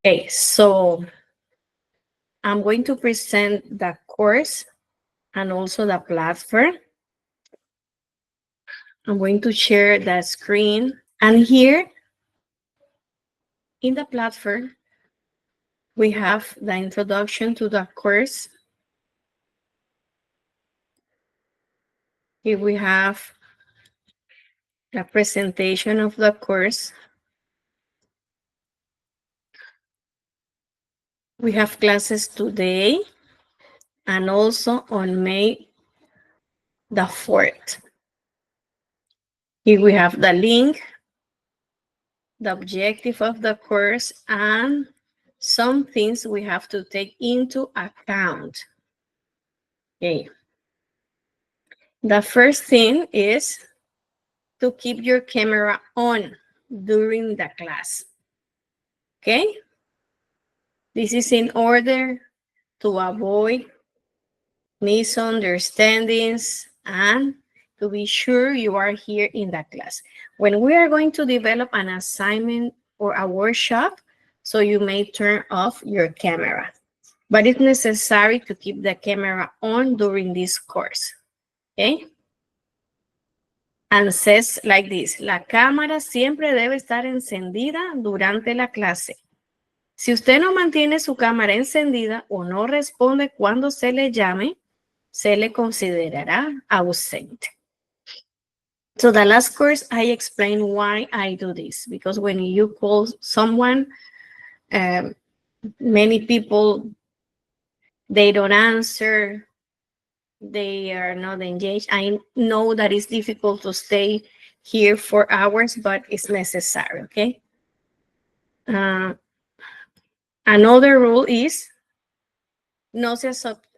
Okay, so I'm going to present the course and also the platform. I'm going to share the screen. And here in the platform, we have the introduction to the course. Here we have the presentation of the course. We have classes today and also on May the 4th. Here we have the link, the objective of the course, and some things we have to take into account. Okay. The first thing is to keep your camera on during the class. Okay? This is in order to avoid misunderstandings and to be sure you are here in the class. When we are going to develop an assignment or a workshop, so you may turn off your camera. But it's necessary to keep the camera on during this course. Okay? And says like this, la cámara siempre debe estar encendida durante la clase. Si usted no mantiene su cámara encendida o no responde cuando se le llame, se le considerará ausente. So the last course, I explained why I do this. Because when you call someone, many people, they don't answer, they are not engaged. I know that it's difficult to stay here for hours, but it's necessary, okay? Another rule is, no se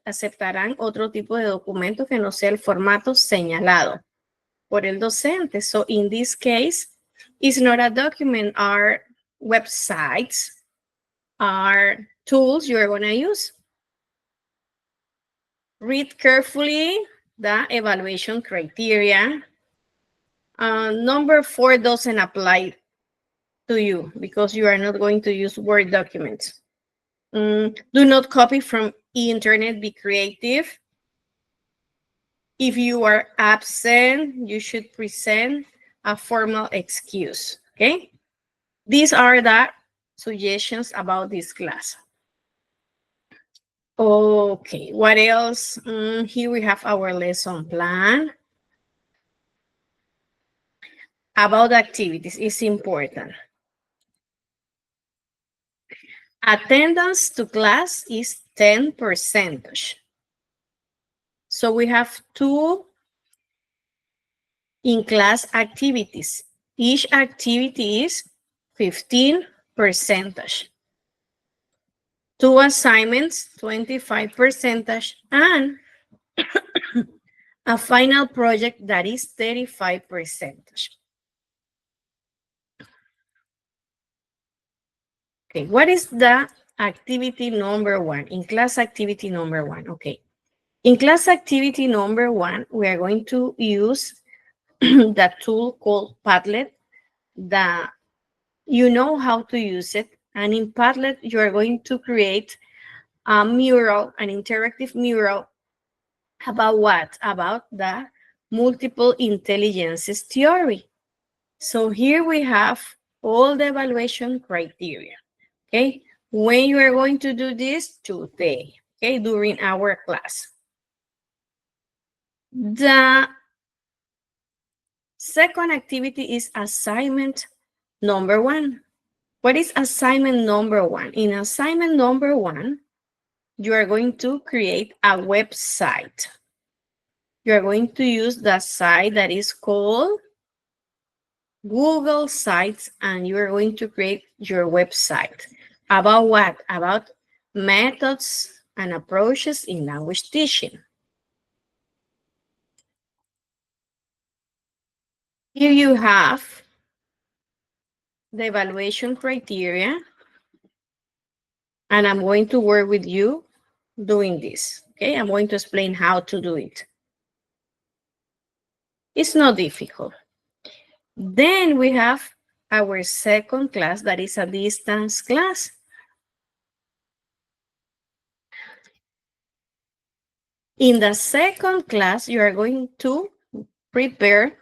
aceptarán otro tipo de documento que no sea el formato señalado por el docente. So in this case, it's not a document, are websites, are tools you're going to use. Read carefully the evaluation criteria. Number 4 doesn't apply to you because you are not going to use Word documents. Do not copy from internet, be creative. If you are absent, you should present a formal excuse, okay? These are the suggestions about this class. Okay, what else? Here we have our lesson plan. About activities, it's important. Attendance to class is 10%. So we have 2 in-class activities. Each activity is 15%. 2 assignments, 25%, and a final project that is 35%. Okay, what is the activity number 1? In class activity number 1, okay. In class activity number 1, we are going to use the tool called Padlet. You know how to use it. And in Padlet, you are going to create a mural, an interactive mural about what? About the multiple intelligences theory. So here we have all the evaluation criteria. Okay, when you are going to do this? Today, okay, during our class. The second activity is assignment number 1. What is assignment number 1? In assignment number 1, you are going to create a website. You are going to use the site that is called Google Sites, and you are going to create your website. About what? About methods and approaches in language teaching. Here you have the evaluation criteria, and I'm going to work with you doing this. Okay, I'm going to explain how to do it. It's not difficult. Then we have our second class, that is a distance class. In the second class, you are going to prepare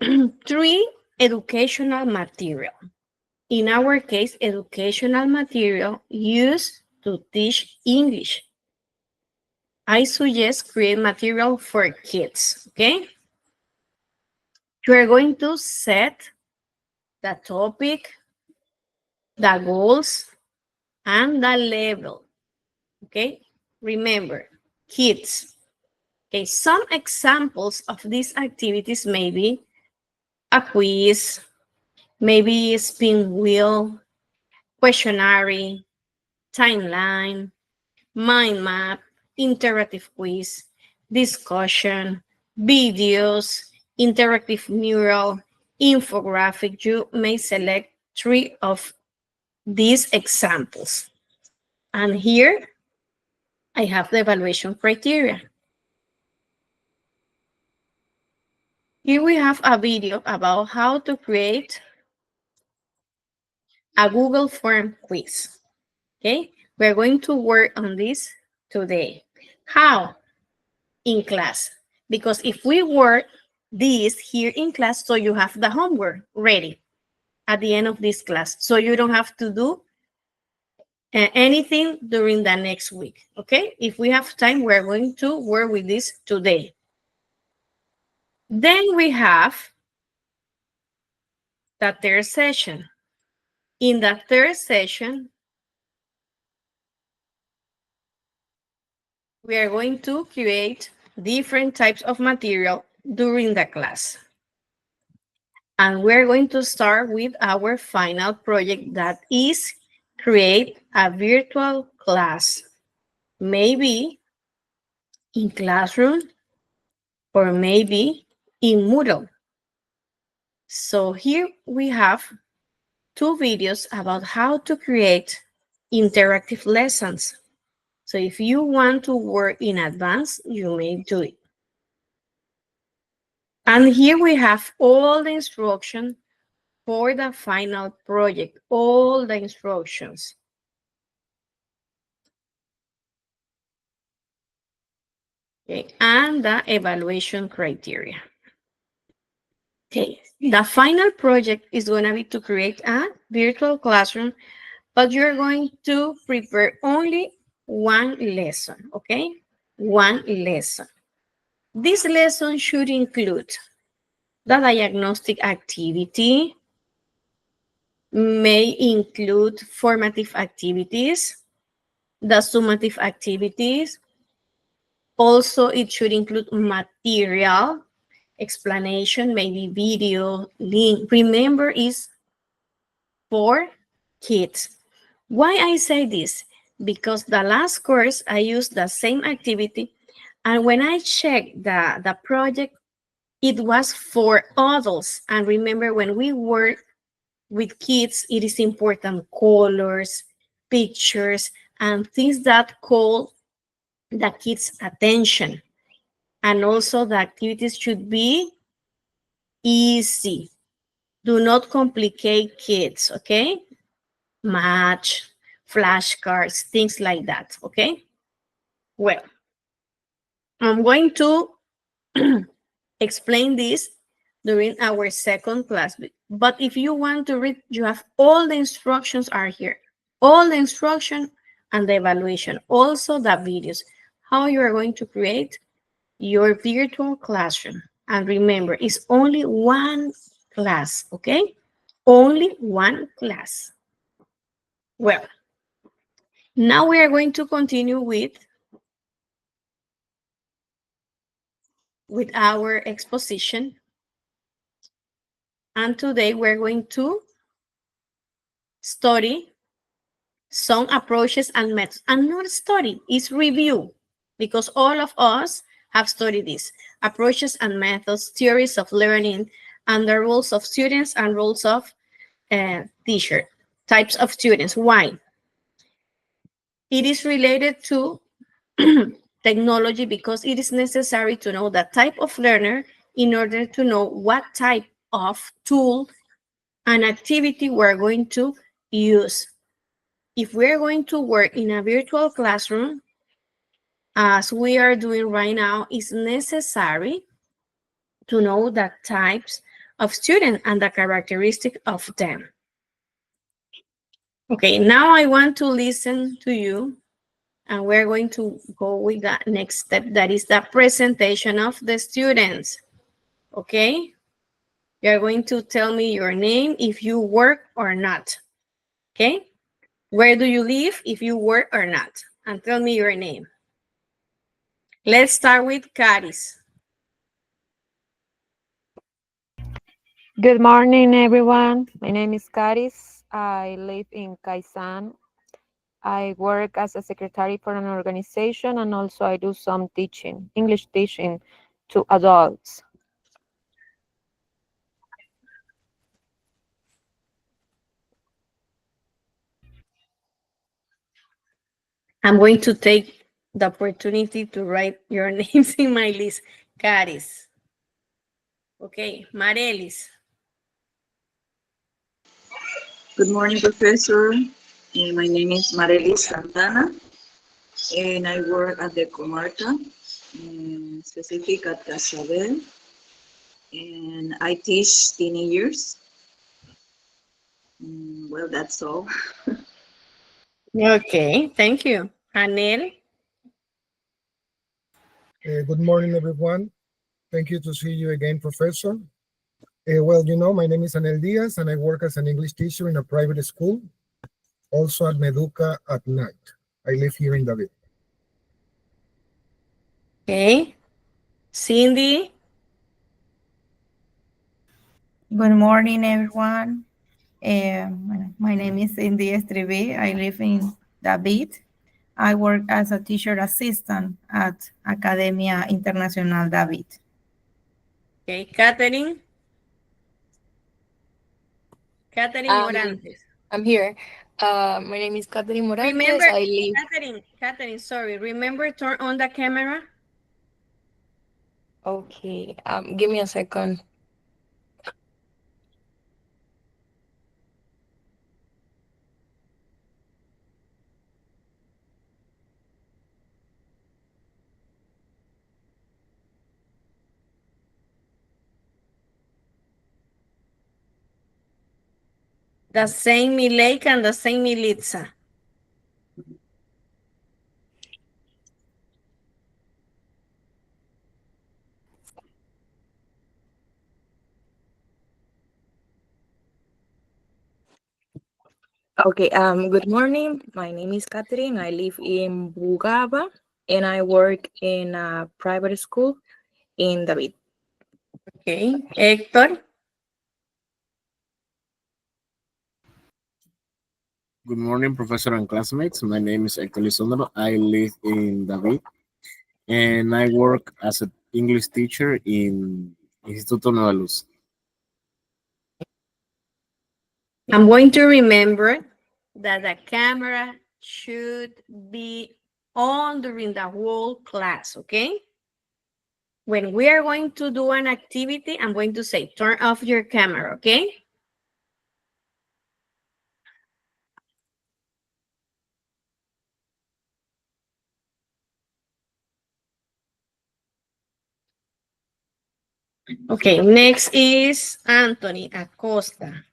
3 educational material. In our case, educational material used to teach English. I suggest create material for kids, okay? You are going to set the topic, the goals, and the level, okay? Remember, kids. Okay, some examples of these activities may be a quiz, maybe a spin wheel, questionnaire, timeline, mind map, interactive quiz, discussion, videos, interactive mural, infographic. You may select 3 of these examples. And here I have the evaluation criteria. Here we have a video about how to create a Google form quiz. Okay, we're going to work on this today. How? In class. Because if we work this here in class, so you have the homework ready at the end of this class. So you don't have to do anything during the next week. Okay, if we have time, we're going to work with this today. Then we have the third session. In the third session, we are going to create different types of material during the class. And we're going to start with our final project, that is create a virtual class, maybe in Classroom or maybe in Moodle. So here we have 2 videos about how to create interactive lessons. So if you want to work in advance, you may do it. And here we have all the instructions for the final project, all the instructions. Okay, and the evaluation criteria. Okay, the final project is going to be to create a virtual classroom, but you're going to prepare only 1 lesson, okay? 1 lesson. This lesson should include the diagnostic activity, may include formative activities, the summative activities. Also, it should include material, explanation, maybe video, link. Remember, is for kids. Why I say this? Because the last course, I used the same activity, and when I checked the project, it was for adults. And remember, when we work with kids, it is important colors, pictures, and things that call the kids' attention. And also the activities should be easy. Do not complicate kids, okay? Match, flashcards, things like that, okay? Well, I'm going to explain this during our second class. But if you want to read, you have all the instructions are here. All the instruction and the evaluation. Also the videos. How you are going to create your virtual classroom. And remember, it's only 1 class, okay? Only 1 class. Well, now we are going to continue with our exposition. And today we're going to study some approaches and methods. And not study, it's review, because all of us have studied this. Approaches and methods, theories of learning, and the roles of students and roles of teacher, types of students. Why? It is related to technology because it is necessary to know the type of learner in order to know what type of tool and activity we're going to use. If we're going to work in a virtual classroom, as we are doing right now, it's necessary to know the types of students and the characteristic of them. Okay, now I want to listen to you, and we're going to go with the next step, that is the presentation of the students. Okay, you're going to tell me your name, if you work or not. Okay, where do you live, if you work or not, and tell me your name. Let's start with Caris. Good morning, everyone. My name is Caris. I live in Kaisan. I work as a secretary for an organization, and also I do some teaching, English teaching to adults. I'm going to take the opportunity to write your names in my list. Caris. Okay, Marelis. Good morning, Professor. My name is Marely Santana, and I work at the Comarca, specific at Casabel, and I teach teenagers. Well, that's all. Okay, thank you. Anel. Good morning, everyone. Thank you to see you again, Professor. Well, my name is Anel Diaz, and I work as an English teacher in a private school, also at Meduca at night. I live here in David. Okay. Cindy. Good morning, everyone. My name is Cindy Estribe. I live in David. I work as a teacher assistant at Academia Internacional David. Okay, Catherine. Catherine Morantes. I'm here. My name is Catherine Morantes. Remember, I live. Catherine, sorry. Remember, turn on the camera. Okay. Give me a second. The same Mileika and the same Militza. Okay. Good morning. My name is Catherine. I live in Bugaba, and I work in a private school in David. Okay, Hector. Good morning, Professor and classmates. My name is Hector Lisondro. I live in David, and I work as an English teacher in Instituto Nueva Luz. I'm going to remember that the camera should be on during the whole class, okay? When we are going to do an activity, I'm going to say, turn off your camera, okay? Okay, next is Anthony Acosta.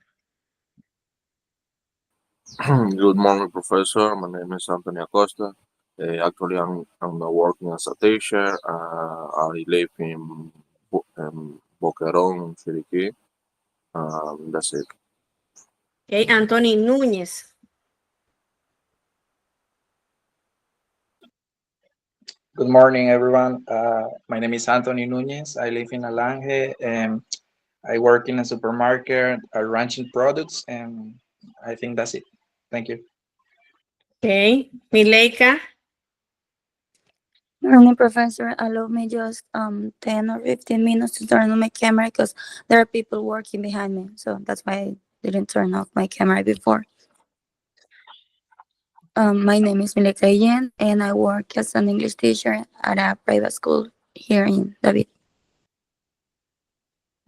Good morning, Professor. My name is Antonio Acosta. Actually, I'm working as a teacher. I live in Boquerón, Chiriquí. That's it. Okay, Anthony Núñez. Good morning, everyone. My name is Anthony Nunez. I live in Alange, and I work in a supermarket, ranching products, and I think that's it. Thank you. Okay, Mileika. Morning, Professor. Allow me just 10 or 15 minutes to turn on my camera because there are people working behind me. So that's why I didn't turn off my camera before. My name is Mileka Yen, and I work as an English teacher at a private school here in David.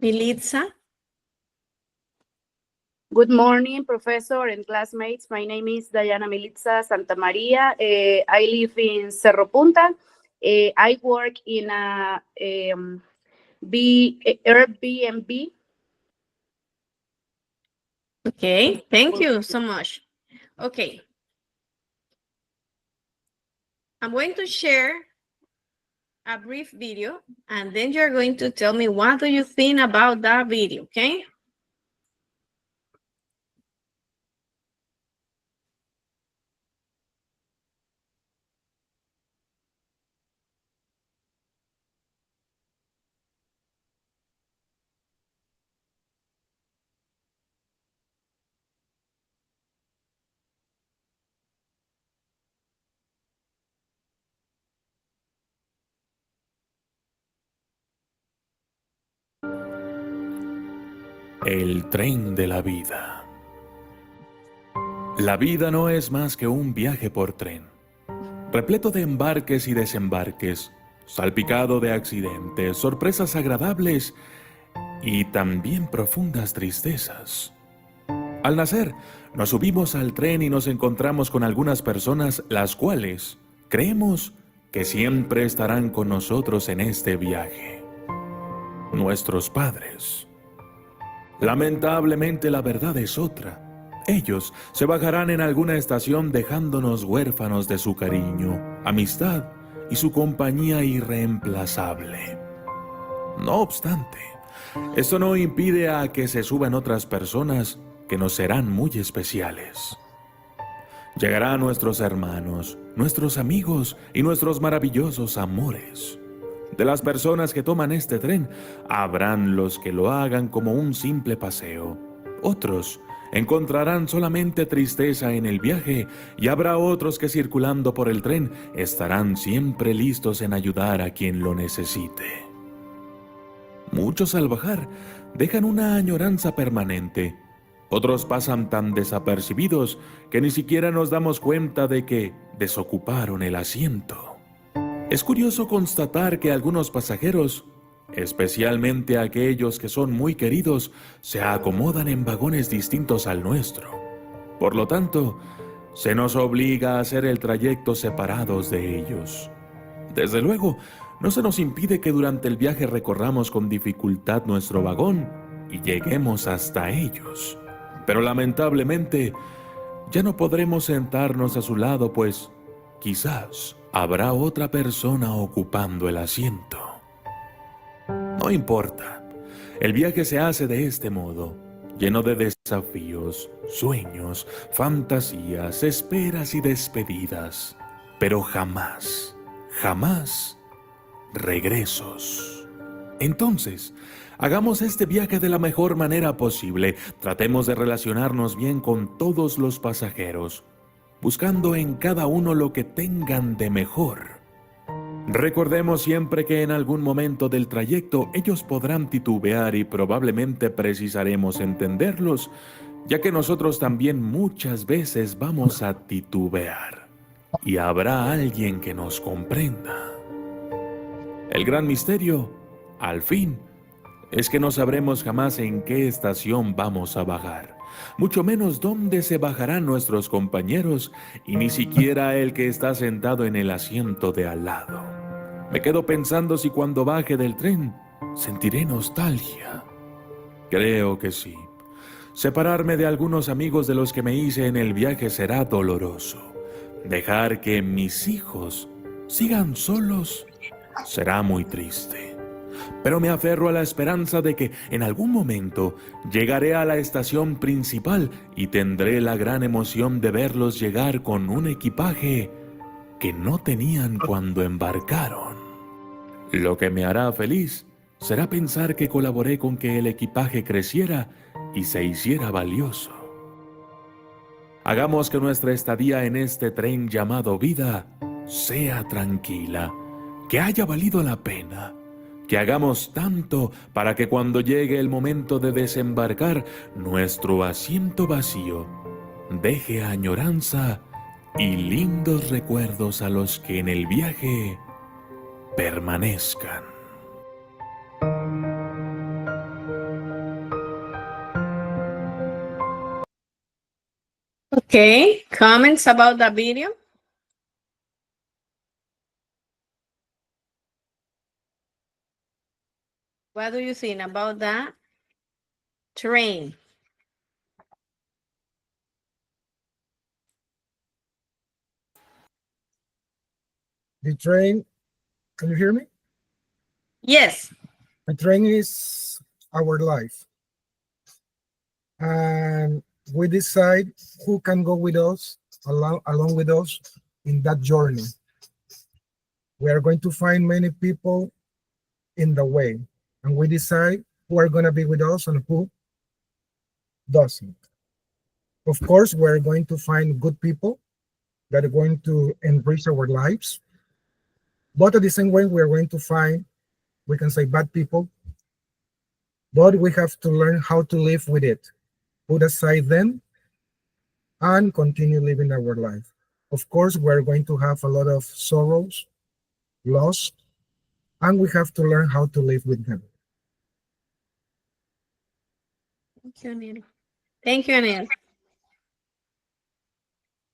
Militza. Good morning, Professor and classmates. My name is Diana Militza Santa Maria. I live in Cerro Punta, I work in a Airbnb. Okay, thank you so much. Okay. I'm going to share a brief video, and then you're going to tell me what do you think about that video, okay? El tren de la vida. La vida no es más que un viaje por tren, repleto de embarques y desembarques, salpicado de accidentes, sorpresas agradables y también profundas tristezas. Al nacer, nos subimos al tren y nos encontramos con algunas personas las cuales creemos que siempre estarán con nosotros en este viaje. Nuestros padres. Lamentablemente la verdad es otra. Ellos se bajarán en alguna estación dejándonos huérfanos de su cariño, amistad y su compañía irreemplazable. No obstante, esto no impide a que se suban otras personas que nos serán muy especiales. Llegarán nuestros hermanos, nuestros amigos y nuestros maravillosos amores. De las personas que toman este tren, habrán los que lo hagan como un simple paseo. Otros encontrarán solamente tristeza en el viaje y habrá otros que circulando por el tren estarán siempre listos en ayudar a quien lo necesite. Muchos al bajar dejan una añoranza permanente. Otros pasan tan desapercibidos que ni siquiera nos damos cuenta de que desocuparon el asiento. Es curioso constatar que algunos pasajeros, especialmente aquellos que son muy queridos, se acomodan en vagones distintos al nuestro. Por lo tanto, se nos obliga a hacer el trayecto separados de ellos. Desde luego, no se nos impide que durante el viaje recorramos con dificultad nuestro vagón y lleguemos hasta ellos. Pero lamentablemente, ya no podremos sentarnos a su lado, pues quizás habrá otra persona ocupando el asiento. No importa, el viaje se hace de este modo, lleno de desafíos, sueños, fantasías, esperas y despedidas, pero jamás, jamás regresos. Entonces, hagamos este viaje de la mejor manera posible, tratemos de relacionarnos bien con todos los pasajeros, buscando en cada uno lo que tengan de mejor. Recordemos siempre que en algún momento del trayecto ellos podrán titubear y probablemente precisaremos entenderlos, ya que nosotros también muchas veces vamos a titubear y habrá alguien que nos comprenda. El gran misterio, al fin, es que no sabremos jamás en qué estación vamos a bajar, mucho menos dónde se bajarán nuestros compañeros y ni siquiera el que está sentado en el asiento de al lado. Me quedo pensando si cuando baje del tren sentiré nostalgia. Creo que sí. Separarme de algunos amigos de los que me hice en el viaje será doloroso. Dejar que mis hijos sigan solos será muy triste. Pero me aferro a la esperanza de que en algún momento llegaré a la estación principal y tendré la gran emoción de verlos llegar con un equipaje que no tenían cuando embarcaron. Lo que me hará feliz será pensar que colaboré con que el equipaje creciera y se hiciera valioso. Hagamos que nuestra estadía en este tren llamado vida sea tranquila, que haya valido la pena, que hagamos tanto para que cuando llegue el momento de desembarcar, nuestro asiento vacío deje añoranza y lindos recuerdos a los que en el viaje permanezcan. Okay, comments about that video? What do you think about that train? The train, can you hear me? Yes. The train is our life. And we decide who can go with us, along with us in that journey. We are going to find many people in the way, and we decide who are going to be with us and who doesn't. Of course, we're going to find good people that are going to enrich our lives. But at the same way, we're going to find, we can say, bad people, but we have to learn how to live with it, put aside them, and continue living our life. Of course, we're going to have a lot of sorrows, loss, and we have to learn how to live with them. Thank you, Anel. Thank you, Anel.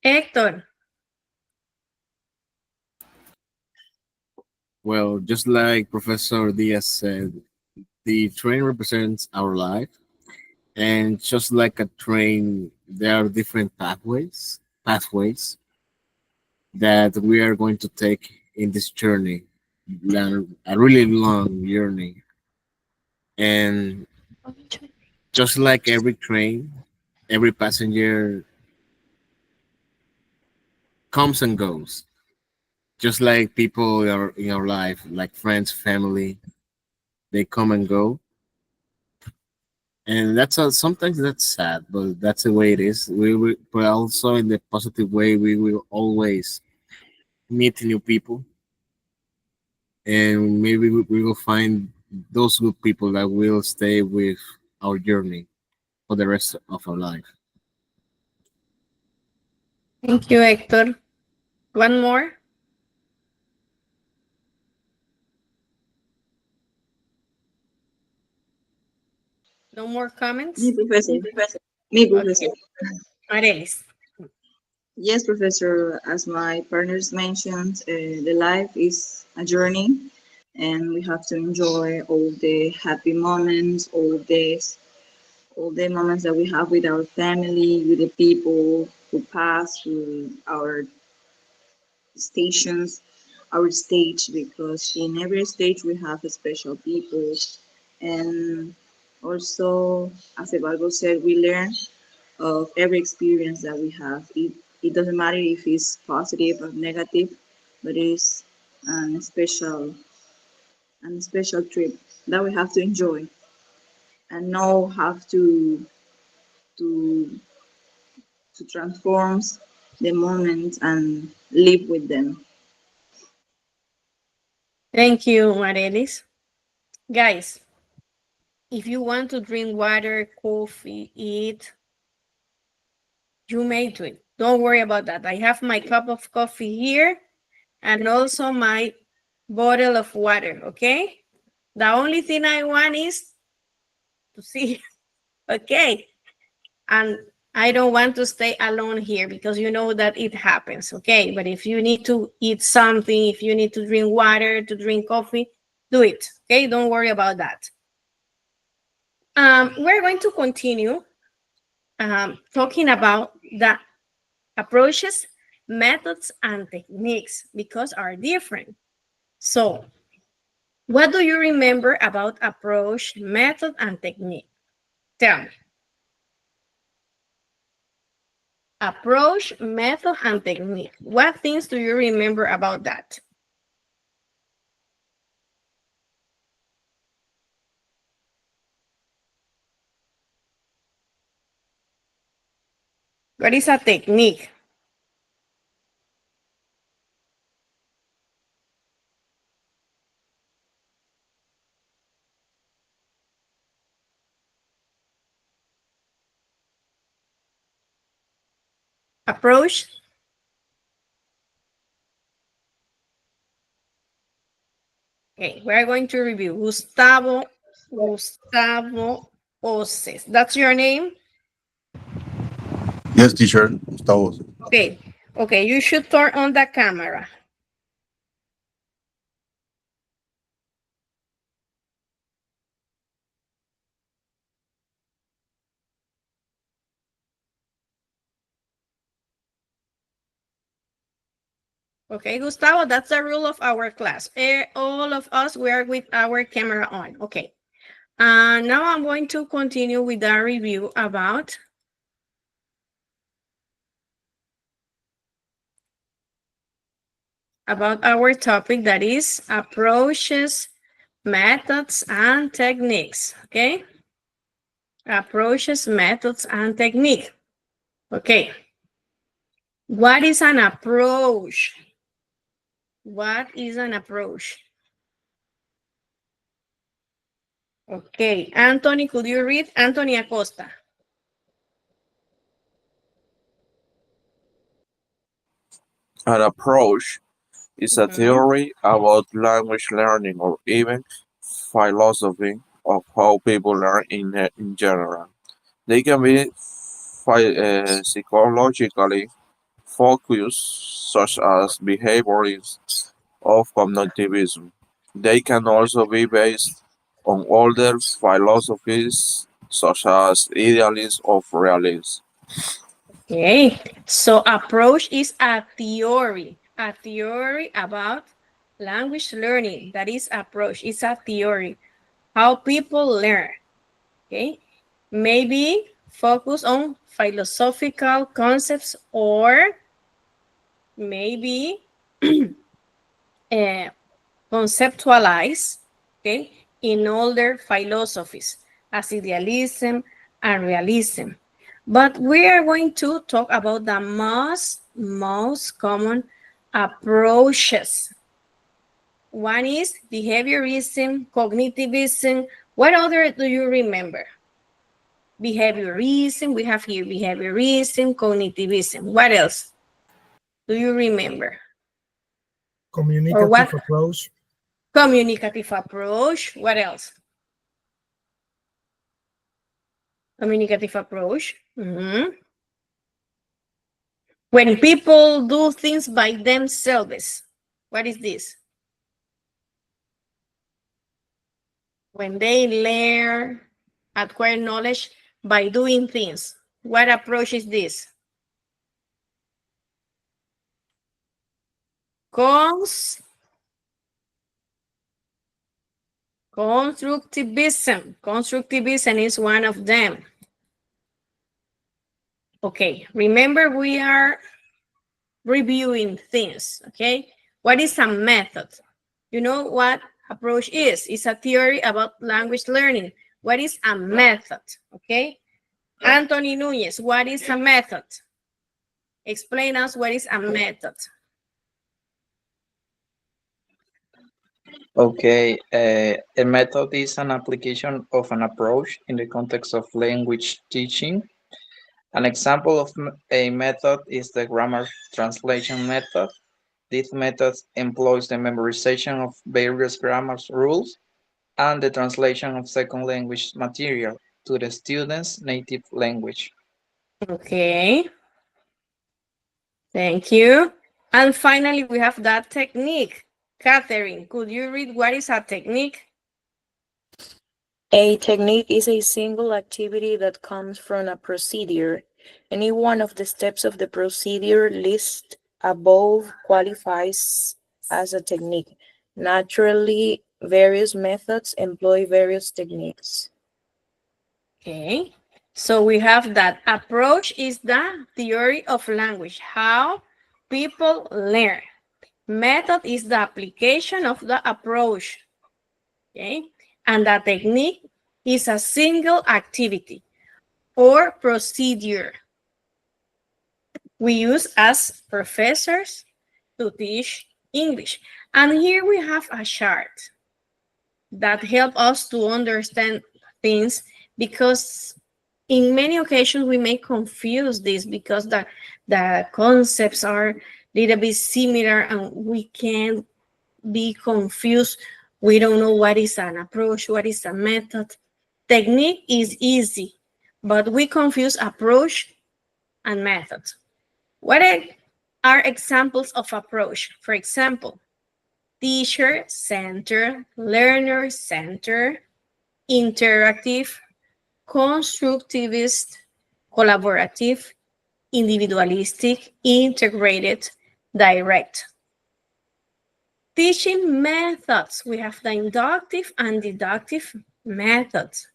Hector. Well, just like Professor Diaz said, the train represents our life. And just like a train, there are different pathways that we are going to take in this journey, a really long journey. And just like every train, every passenger comes and goes. Just like people are in our life, like friends, family, they come and go. And sometimes that's sad, but that's the way it is. But also in the positive way, we will always meet new people, and maybe we will find those good people that will stay with our journey for the rest of our life. Thank you, Hector. One more. No more comments? Me, Professor. Me, Professor. Arelis. Yes, Professor. As my partners mentioned, the life is a journey, and we have to enjoy all the happy moments, all the moments that we have with our family, with the people who pass through our stations, our stage, because in every stage we have special people. And also, as the Bible said, we learn of every experience that we have. It doesn't matter if it's positive or negative, but it's a special trip that we have to enjoy and know how to to transform the moment and live with them. Thank you, Arelis. Guys, if you want to drink water, coffee, eat, you may do it. Don't worry about that. I have my cup of coffee here and also my bottle of water, okay? The only thing I want is to see, okay? And I don't want to stay alone here because you know that it happens, okay? But if you need to eat something, if you need to drink water, to drink coffee, do it, okay? Don't worry about that. We're going to continue talking about the approaches, methods, and techniques because are different. So, what do you remember about approach, method, and technique? Tell me. Approach, method, and technique. What things do you remember about that? What is a technique? Approach. Okay, we're going to review Gustavo Oces. That's your name? Yes, teacher. Gustavo. Okay, you should turn on the camera. Okay, Gustavo, that's the rule of our class. All of us, we are with our camera on. Okay. Now I'm going to continue with our review about our topic, that is approaches, methods, and techniques. Okay. Approaches, methods, and technique. Okay. What is an approach? What is an approach? Okay, Anthony, could you read? Anthony Acosta. An approach is a theory about language learning or even philosophy of how people learn in general. They can be psychologically focused, such as behaviorism of cognitivism. They can also be based on older philosophies, such as idealism or realism. Okay, so approach is a theory about language learning. That is approach. It's a theory. How people learn. Okay, maybe focus on philosophical concepts or maybe conceptualize, okay, in older philosophies as idealism and realism. But we are going to talk about the most common approaches. One is behaviorism, cognitivism. What other do you remember? Behaviorism, we have here behaviorism, cognitivism. What else do you remember? Communicative approach. Communicative approach. What else? Communicative approach. When people do things by themselves. What is this? When they learn, acquire knowledge by doing things. What approach is this? Constructivism. Constructivism is one of them. Okay, remember we are reviewing things, okay? What is a method? You know what approach is? It's a theory about language learning. What is a method, okay? Anthony Núñez, what is a method? Explain us what is a method. Okay, a method is an application of an approach in the context of language teaching. An example of a method is the grammar translation method. This method employs the memorization of various grammar rules and the translation of second language material to the student's native language. Okay. Thank you. And finally, we have that technique. Catherine, could you read what is a technique? A technique is a single activity that comes from a procedure. Any one of the steps of the procedure listed above qualifies as a technique. Naturally, various methods employ various techniques. Okay, so we have that approach is the theory of language, how people learn. Method is the application of the approach, okay? And the technique is a single activity or procedure we use as professors to teach English. And here we have a chart that helps us to understand things, because in many occasions we may confuse this because the concepts are a little bit similar and we can be confused. We don't know what is an approach, what is a method. Technique is easy, but we confuse approach and method. What are examples of approach? For example, teacher-centered, learner-centered, interactive, constructivist, collaborative, individualistic, integrated, direct. Teaching methods. We have the inductive and deductive methods.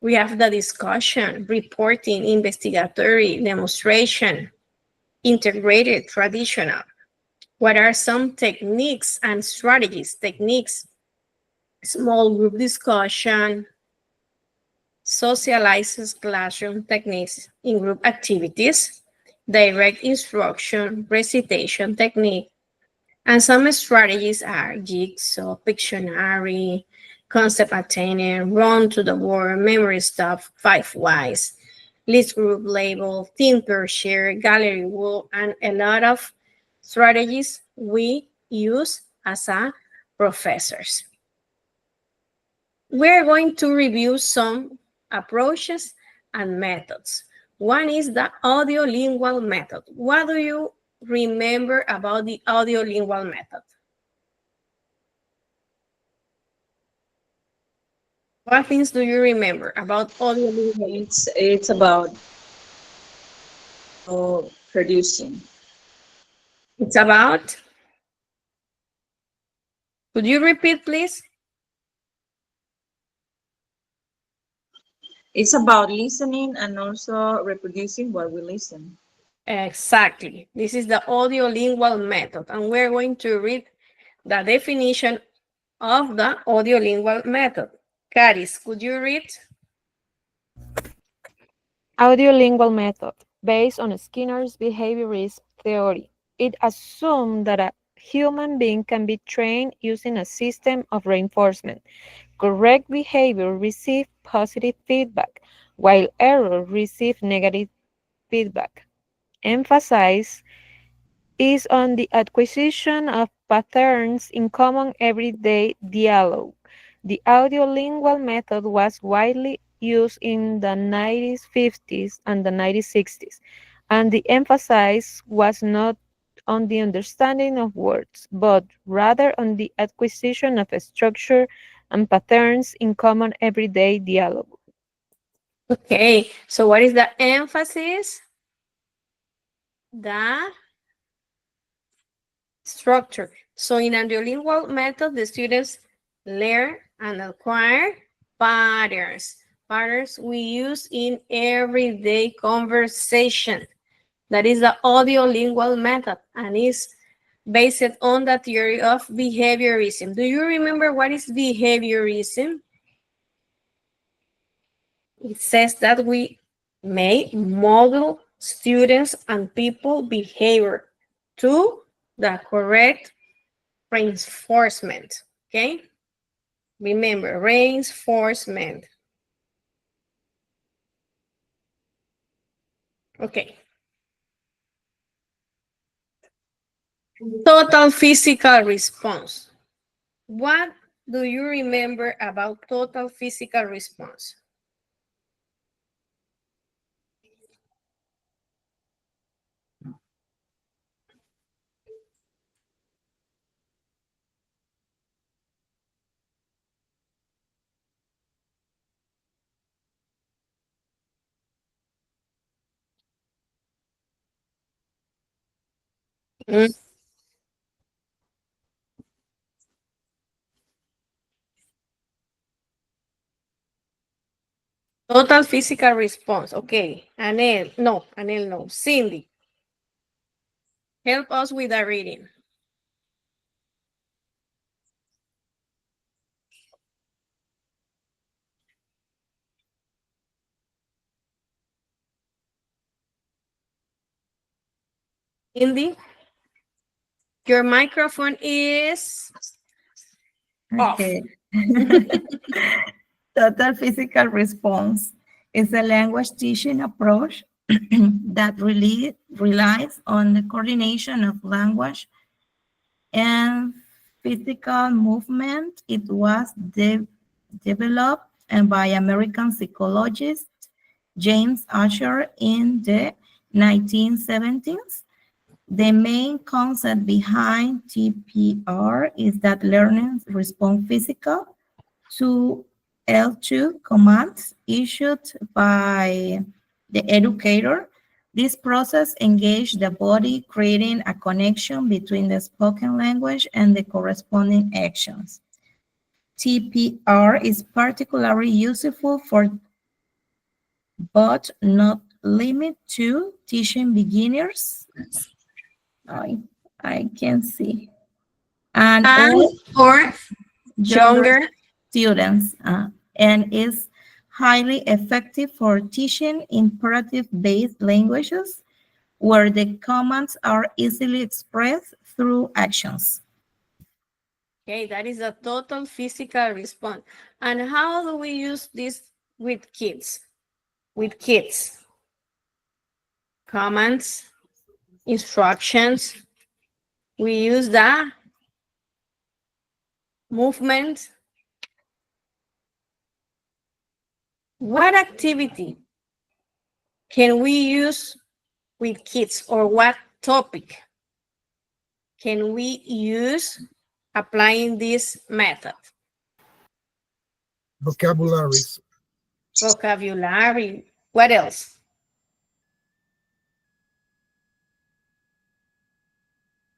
We have the discussion, reporting, investigatory, demonstration, integrated, traditional. What are some techniques and strategies? Techniques, small group discussion, socializes classroom techniques in group activities, direct instruction, recitation technique, and some strategies are jigsaw, Pictionary, concept attainment, run to the board, memory stuff, 5 whys, list group label, think per share, gallery wall, and a lot of strategies we use as a professors. We're going to review some approaches and methods. One is the audiolingual method. What do you remember about the audiolingual method? What things do you remember about audiolingual? It's about producing. It's about, could you repeat, please? It's about listening and also reproducing what we listen. Exactly. This is the audiolingual method, and we're going to read the definition of the audiolingual method. Caris, could you read? Audiolingual method, based on Skinner's behaviorist theory. It assumed that a human being can be trained using a system of reinforcement. Correct behavior receives positive feedback, while error receives negative feedback. Emphasis is on the acquisition of patterns in common everyday dialogue. The audiolingual method was widely used in the 1950s and the 1960s, and the emphasis was not on the understanding of words, but rather on the acquisition of a structure and patterns in common everyday dialogue. Okay, so what is the emphasis? The structure. So in audiolingual method, the students learn and acquire patterns. Patterns we use in everyday conversation. That is the audiolingual method and is based on the theory of behaviorism. Do you remember what is behaviorism? It says that we may model students and people behavior to the correct reinforcement, okay? Remember, reinforcement. Okay. Total physical response. What do you remember about total physical response? Mm. Total physical response. Okay. Anel, no. Cindy, help us with the reading. Cindy, your microphone is off. Okay. Total physical response is a language teaching approach that really relies on the coordination of language and physical movement. It was developed by American psychologist James Asher in the 1970s. The main concept behind TPR is that learners respond physical to L2 commands issued by the educator This process engages the body, creating a connection between the spoken language and the corresponding actions. TPR is particularly useful for, but not limited to, teaching beginners. I can see. And or younger students, and is highly effective for teaching imperative-based languages where the commands are easily expressed through actions. Okay, that is a total physical response. And how do we use this with kids? With kids. Commands, instructions. We use the movement. What activity can we use with kids, or what topic can we use applying this method? Vocabularies. Vocabulary. What else?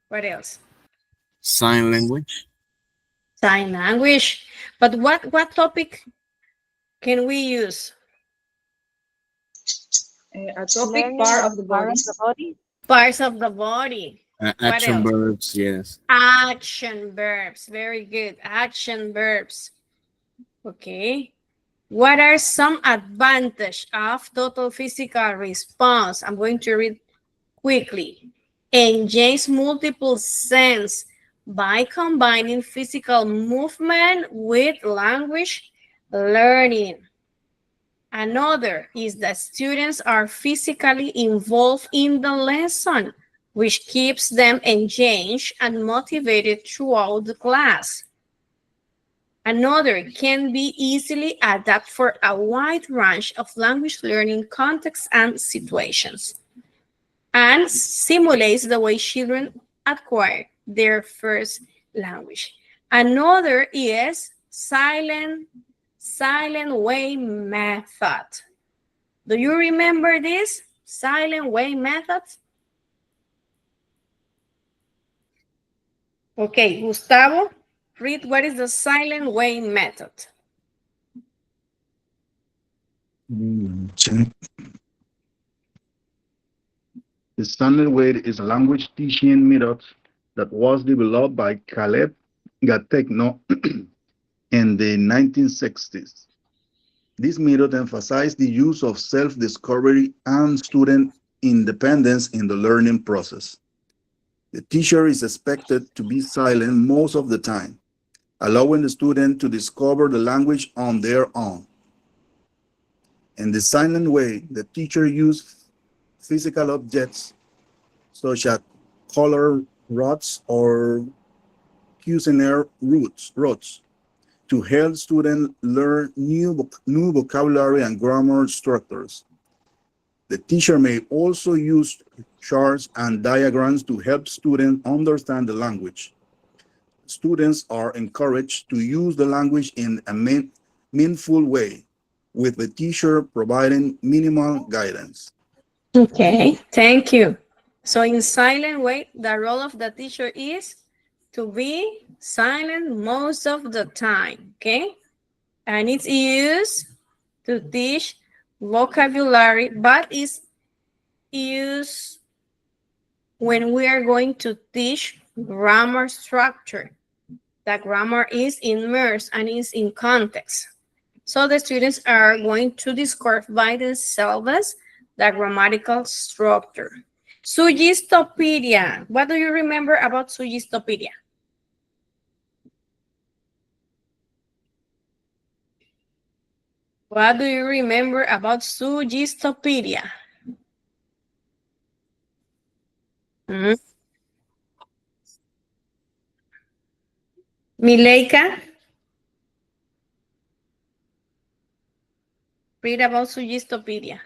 What else? Sign language. Sign language. But what topic can we use? A topic, Learning part of the part body. of the body. Parts of the body. Action else? verbs, yes. Action verbs. Very good. Action verbs. Okay. What are some advantages of total physical response? I'm going to read quickly. Engage multiple sense by combining physical movement with language learning. Another is that students are physically involved in the lesson, which keeps them engaged and motivated throughout the class. Another can be easily adapted for a wide range of language learning contexts and situations, and simulates the way children acquire their first language. Another is silent way method. Do you remember this silent way method? Okay, Gustavo, read what is the silent way method. Check. The standard way is a language teaching method that was developed by Caleb Gattegno in the 1960s. This method emphasized the use of self-discovery and student independence in the learning process. The teacher is expected to be silent most of the time, allowing the student to discover the language on their own. In the silent way, the teacher used physical objects such as color rods or questionnaire rods to help students learn new vocabulary and grammar structures. The teacher may also use charts and diagrams to help students understand the language. Students are encouraged to use the language in a meaningful way, with the teacher providing minimal guidance. Okay, thank you. So in silent way, the role of the teacher is to be silent most of the time, okay? And it's used to teach vocabulary, but it's used when we are going to teach grammar structure. The grammar is immersed and is in context. So the students are going to discover by themselves the grammatical structure. Sugistopedia. What do you remember about Sugistopedia? What do you remember about Sugistopedia? Mileika? Read about Sugistopedia.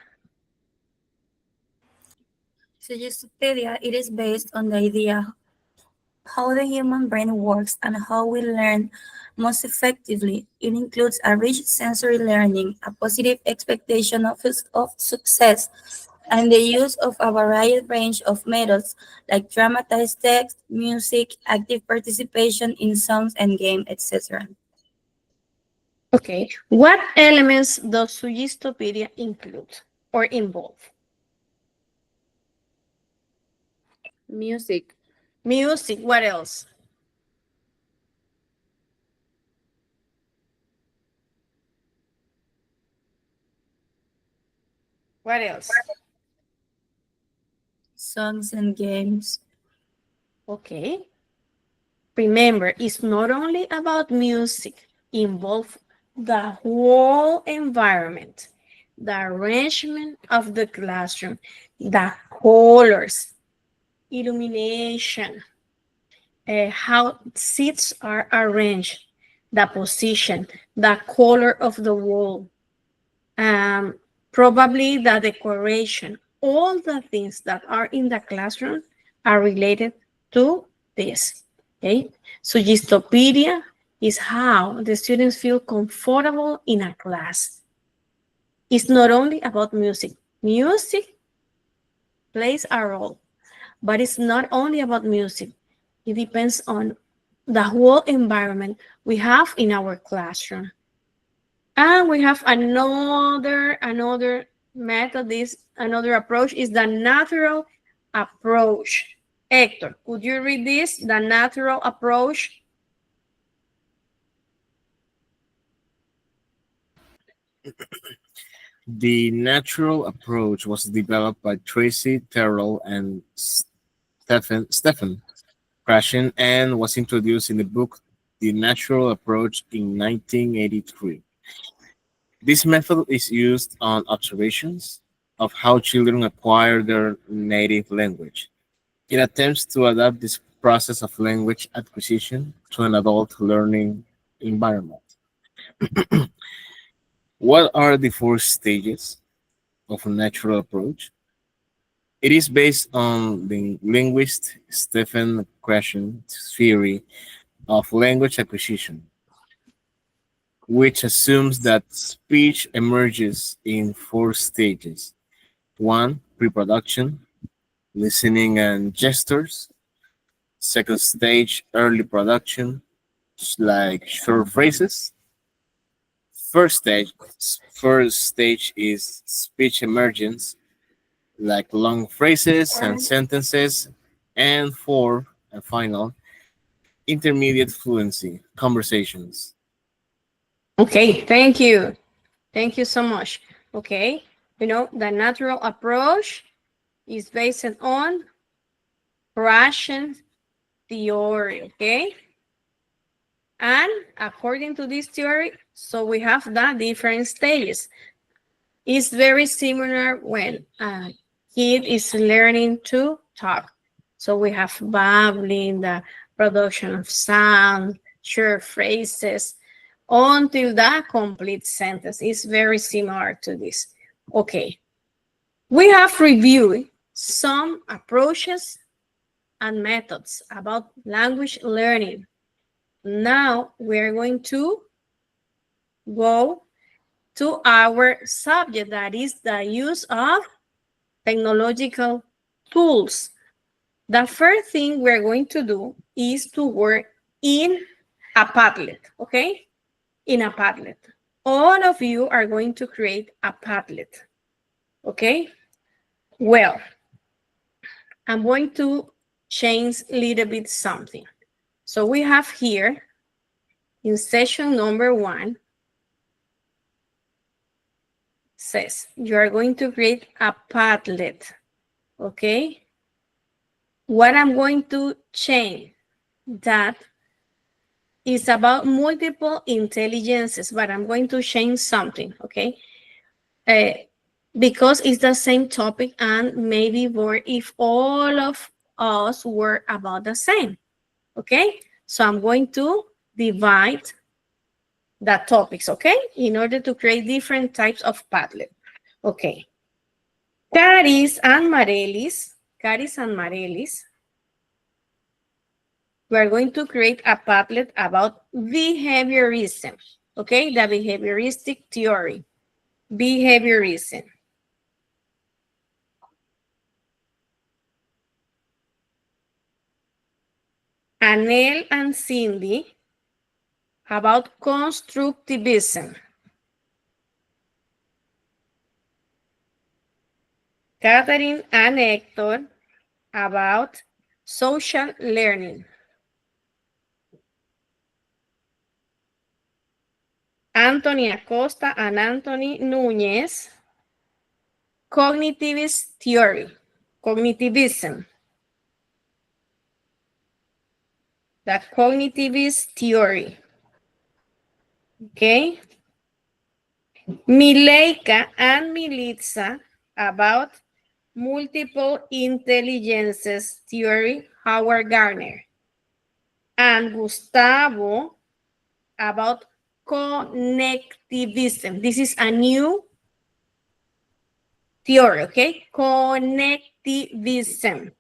Sugistopedia, it is based on the idea how the human brain works and how we learn most effectively. It includes a rich sensory learning, a positive expectation of success, and the use of a varied range of methods like dramatized text, music, active participation in songs and games, etc. Okay, what elements does Sugistopedia include or involve? Music. Music, what else? What else? Songs and games. Okay. Remember, it's not only about music, involve the whole environment, the arrangement of the classroom, the colors, illumination, how seats are arranged, the position, the color of the wall, probably the decoration. All the things that are in the classroom are related to this. Okay, Sugistopedia is how the students feel comfortable in a class. It's not only about music. Music plays a role, but it's not only about music. It depends on the whole environment we have in our classroom. And we have another method, another approach is the natural approach. Hector, could you read this? The natural approach. The natural approach was developed by Tracy Terrell and Stephen Krashen and was introduced in the book The Natural Approach in 1983. This method is used on observations of how children acquire their native language. It attempts to adapt this process of language acquisition to an adult learning environment. What are the four stages of a natural approach? It is based on the linguist Stephen Krashen's theory of language acquisition, which assumes that speech emerges in four stages. One, pre-production, listening and gestures. Second stage, early production, like short phrases. First stage is speech emergence, like long phrases and sentences. And fourth and final, intermediate fluency, conversations. Okay, thank you. Thank you so much. Okay, the natural approach is based on Krashen theory, okay? And according to this theory, so we have the different stages. It's very similar when a kid is learning to talk. So we have babbling, the production of sound, short phrases, until the complete sentence. It's very similar to this. Okay. We have reviewed some approaches and methods about language learning. Now we're going to go to our subject, that is the use of technological tools. The first thing we're going to do is to work in a Padlet, okay? In a Padlet. All of you are going to create a Padlet, okay? Well, I'm going to change a little bit something. So we have here in session number 1, says you are going to create a Padlet, okay? What I'm going to change that is about multiple intelligences, but I'm going to change something, okay? Because it's the same topic and maybe more if all of us were about the same, okay? So I'm going to divide the topics, okay? In order to create different types of Padlet, okay? Caris and Marelis, we're going to create a Padlet about behaviorism, okay? The behavioristic theory, behaviorism. Anel and Cindy about constructivism. Catherine and Hector about social learning. Anthony Acosta and Anthony Núñez, cognitivist theory, cognitivism. The cognitivist theory. Okay. Mileika and Militza about multiple intelligences theory, Howard Gardner. And Gustavo about connectivism. This is a new theory, okay? Connectivism.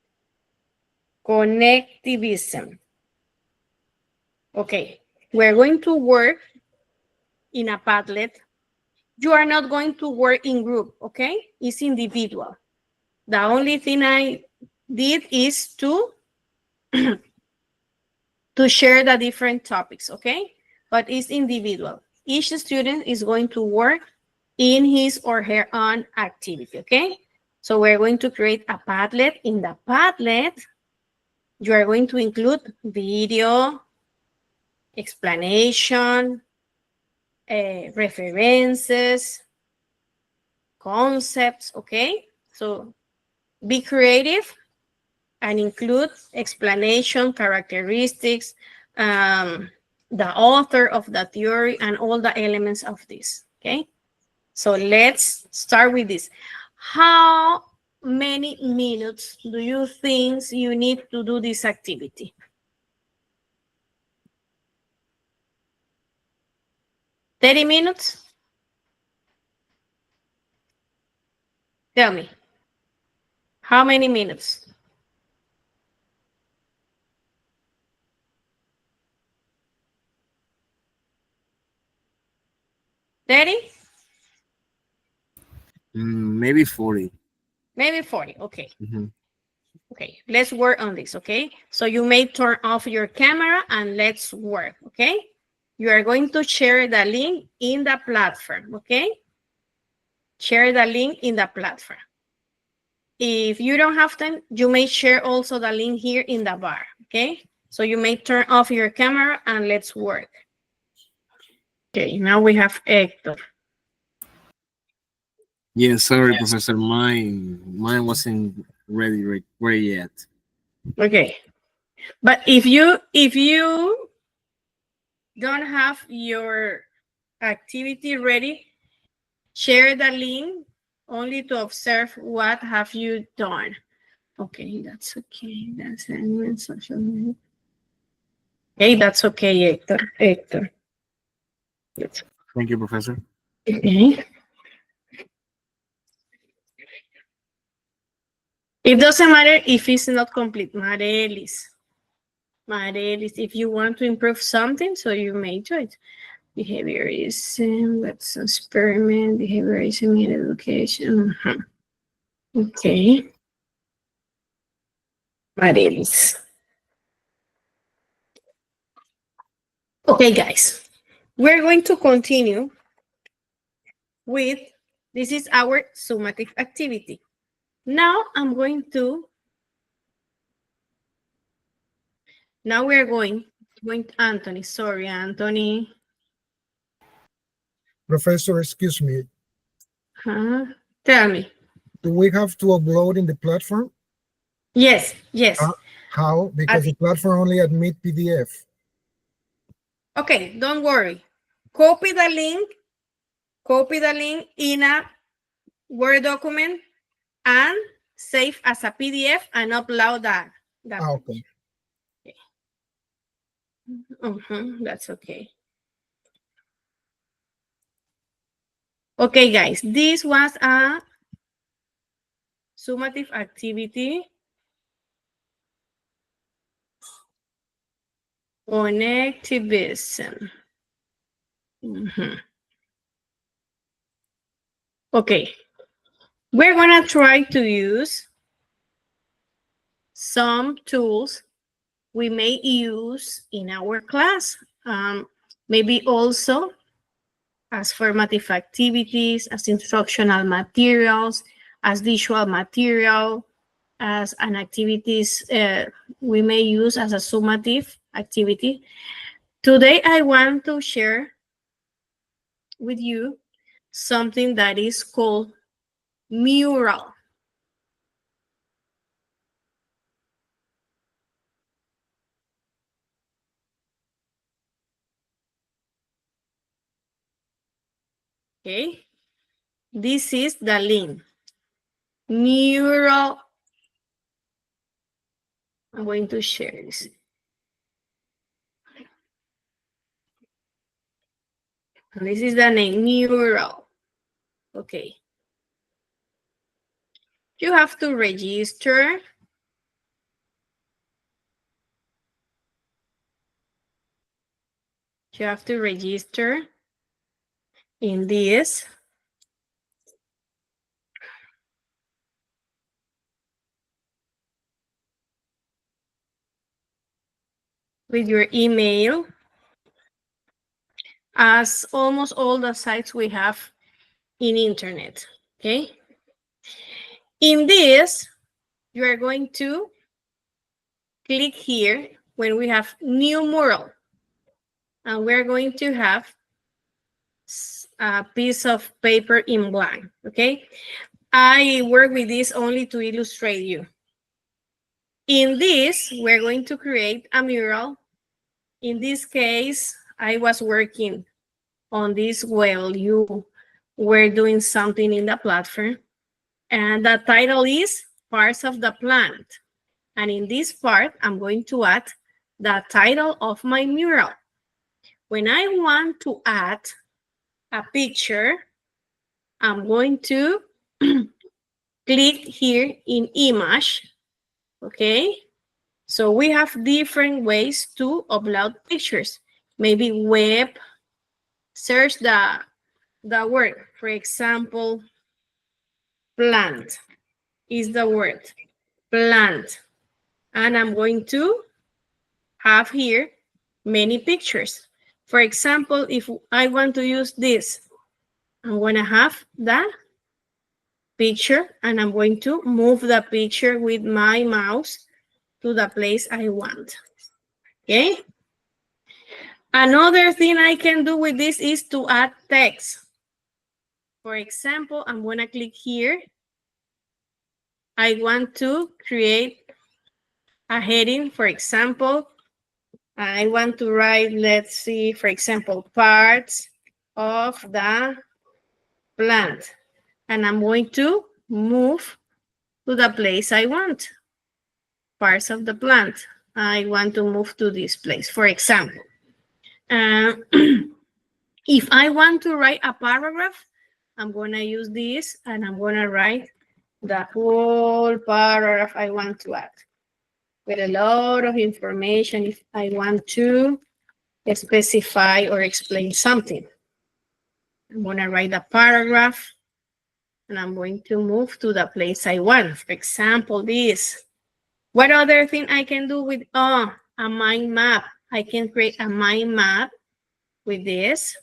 Connectivism. Okay, we're going to work in a Padlet. You are not going to work in group, okay? It's individual. The only thing I did is to share the different topics, okay? But it's individual. Each student is going to work in his or her own activity, okay? So we're going to create a Padlet. In the Padlet, you are going to include video, explanation, references, concepts, okay? So be creative and include explanation, characteristics, the author of the theory, and all the elements of this, okay? So let's start with this. How many minutes do you think you need to do this activity? $30 minutes? Tell me. How many minutes? $30? Maybe 40. Maybe 40, okay. Mm-hmm. Okay, let's work on this, okay? So you may turn off your camera and let's work, okay? You are going to share the link in the platform, okay? Share the link in the platform. If you don't have time, you may share also the link here in the bar, okay? So you may turn off your camera and let's work. Okay, now we have Hector. Yeah, sorry, Professor. Mine wasn't ready yet. Okay, but if you don't have your activity ready, share the link only to observe what have you done. Okay, that's okay. That's social media. Okay, that's okay, Hector. Thank you, Professor. Okay. It doesn't matter if it's not complete. Marelis, if you want to improve something, so you may do it. Behaviorism, let's experiment, behaviorism in education. Okay. Marelis. Okay, guys. We're going to continue with, this is our summative activity. Now I'm going to, we're going Anthony, sorry, Anthony. Professor, excuse me. Tell me. Do we have to upload in the platform? Yes. How? Because the platform only admit PDF. Okay, don't worry. Copy the link in a Word document and save as a PDF and upload that. Okay. That's okay. Okay, guys, this was a summative activity on activism. Okay, we're gonna try to use some tools we may use in our class. Maybe also as formative activities, as instructional materials, as visual material, as an activities we may use as a summative activity. Today, I want to share with you something that is called mural. Okay, this is the link. Mural. I'm going to share this. And this is the name, mural. Okay. You have to register. You have to register in this. With your email, as almost all the sites we have in internet, okay? In this, you are going to click here when we have new mural, and we're going to have a piece of paper in blank, okay? I work with this only to illustrate you. In this, we're going to create a mural. In this case, I was working on this while you were doing something in the platform. And the title is Parts of the Plant. And in this part, I'm going to add the title of my mural. When I want to add a picture, I'm going to click here in image, okay? So we have different ways to upload pictures. Maybe web, search the word. For example, plant is the word, plant. And I'm going to have here many pictures. For example, if I want to use this, I'm going to have the picture, and I'm going to move the picture with my mouse to the place I want. Okay? Another thing I can do with this is to add text. For example, I'm going to click here. I want to create a heading. For example, I want to write, let's see, for example, parts of the plant. And I'm going to move to the place I want. Parts of the plant. I want to move to this place, for example. If I want to write a paragraph, I'm going to use this, and I'm going to write the whole paragraph I want to add with a lot of information if I want to specify or explain something. I'm going to write the paragraph, and I'm going to move to the place I want. For example, this. What other thing I can do with a mind map? I can create a mind map with this.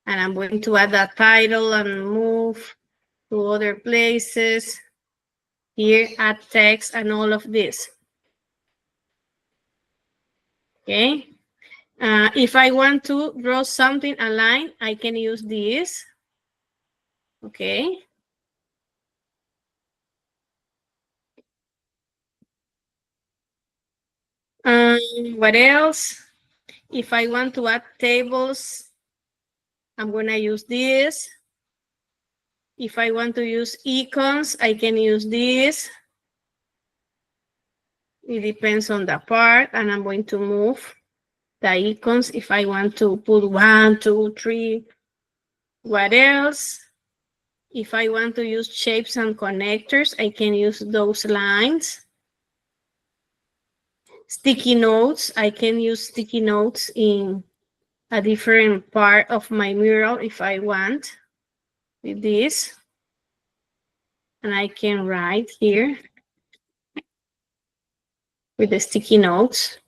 And I'm going to add a title and move to other places. Here, add text and all of this. Okay. If I want to draw something, a line, I can use this. Okay. What else? If I want to add tables, I'm going to use this. If I want to use icons, I can use this. It depends on the part, and I'm going to move the icons if I want to put 1, 2, 3. What else? If I want to use shapes and connectors, I can use those lines. Sticky notes, I can use sticky notes in a different part of my mural if I want with this. And I can write here with the sticky notes.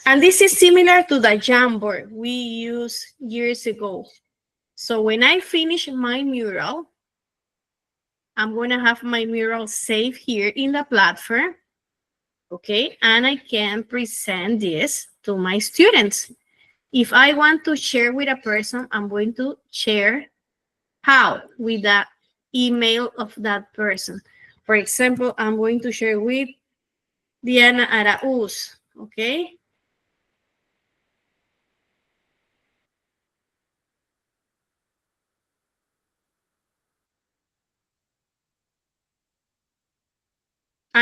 And this is similar to the Jamboard we used years ago. So when I finish my mural, I'm going to have my mural saved here in the platform. Okay, and I can present this to my students. If I want to share with a person, I'm going to share how with the email of that person. For example, I'm going to share with Diana Arauz, okay?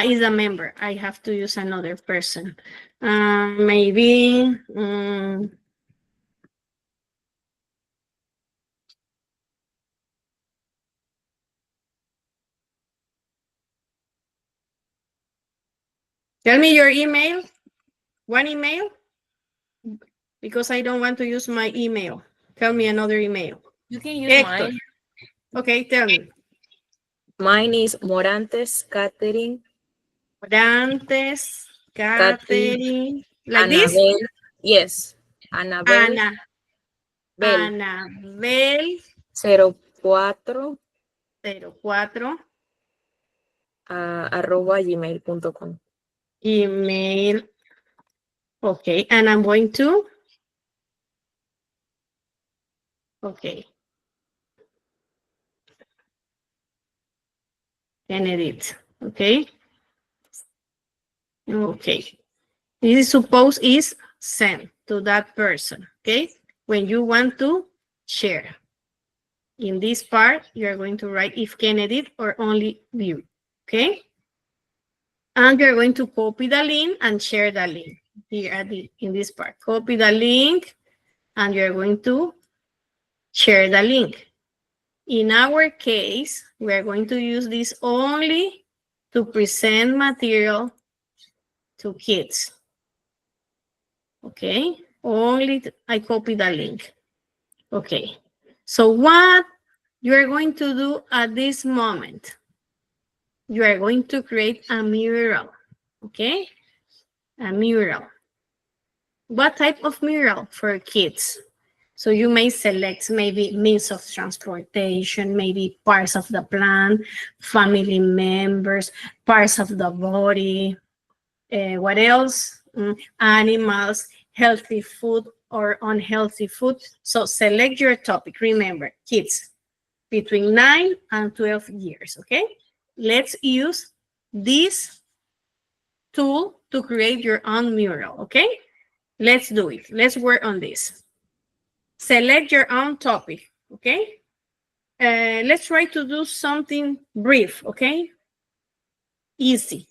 Is a member. I have to use another person. Maybe tell me your email. One email? Because I don't want to use my email. Tell me another email. You can use Hector. mine. Okay, tell me. Mine is Morantes Catherine. Morantes, Catherine. Like this? Annabelle. Yes. Annabelle. Annabelle 04 04 arroba gmail.com. email. Okay, and I'm going to. Okay. And edit. Okay. Okay. This is suppose is sent to that person. Okay. When you want to share. In this part, you're going to write if can edit or only view. Okay. And you're going to copy the link and share the link here at in this part. Copy the link and you're going to share the link. In our case, we're going to use this only to present material to kids. Okay, I copy the link. Okay, so what you are going to do at this moment? You are going to create a mural. Okay, a mural. What type of mural for kids? So you may select maybe means of transportation, maybe parts of the plant, family members, parts of the body. What else? Animals, healthy food or unhealthy food. So select your topic. Remember, kids between 9 and 12 years, okay? Let's use this tool to create your own mural, okay? Let's do it. Let's work on this. Select your own topic, okay? Let's try to do something brief, okay? Easy,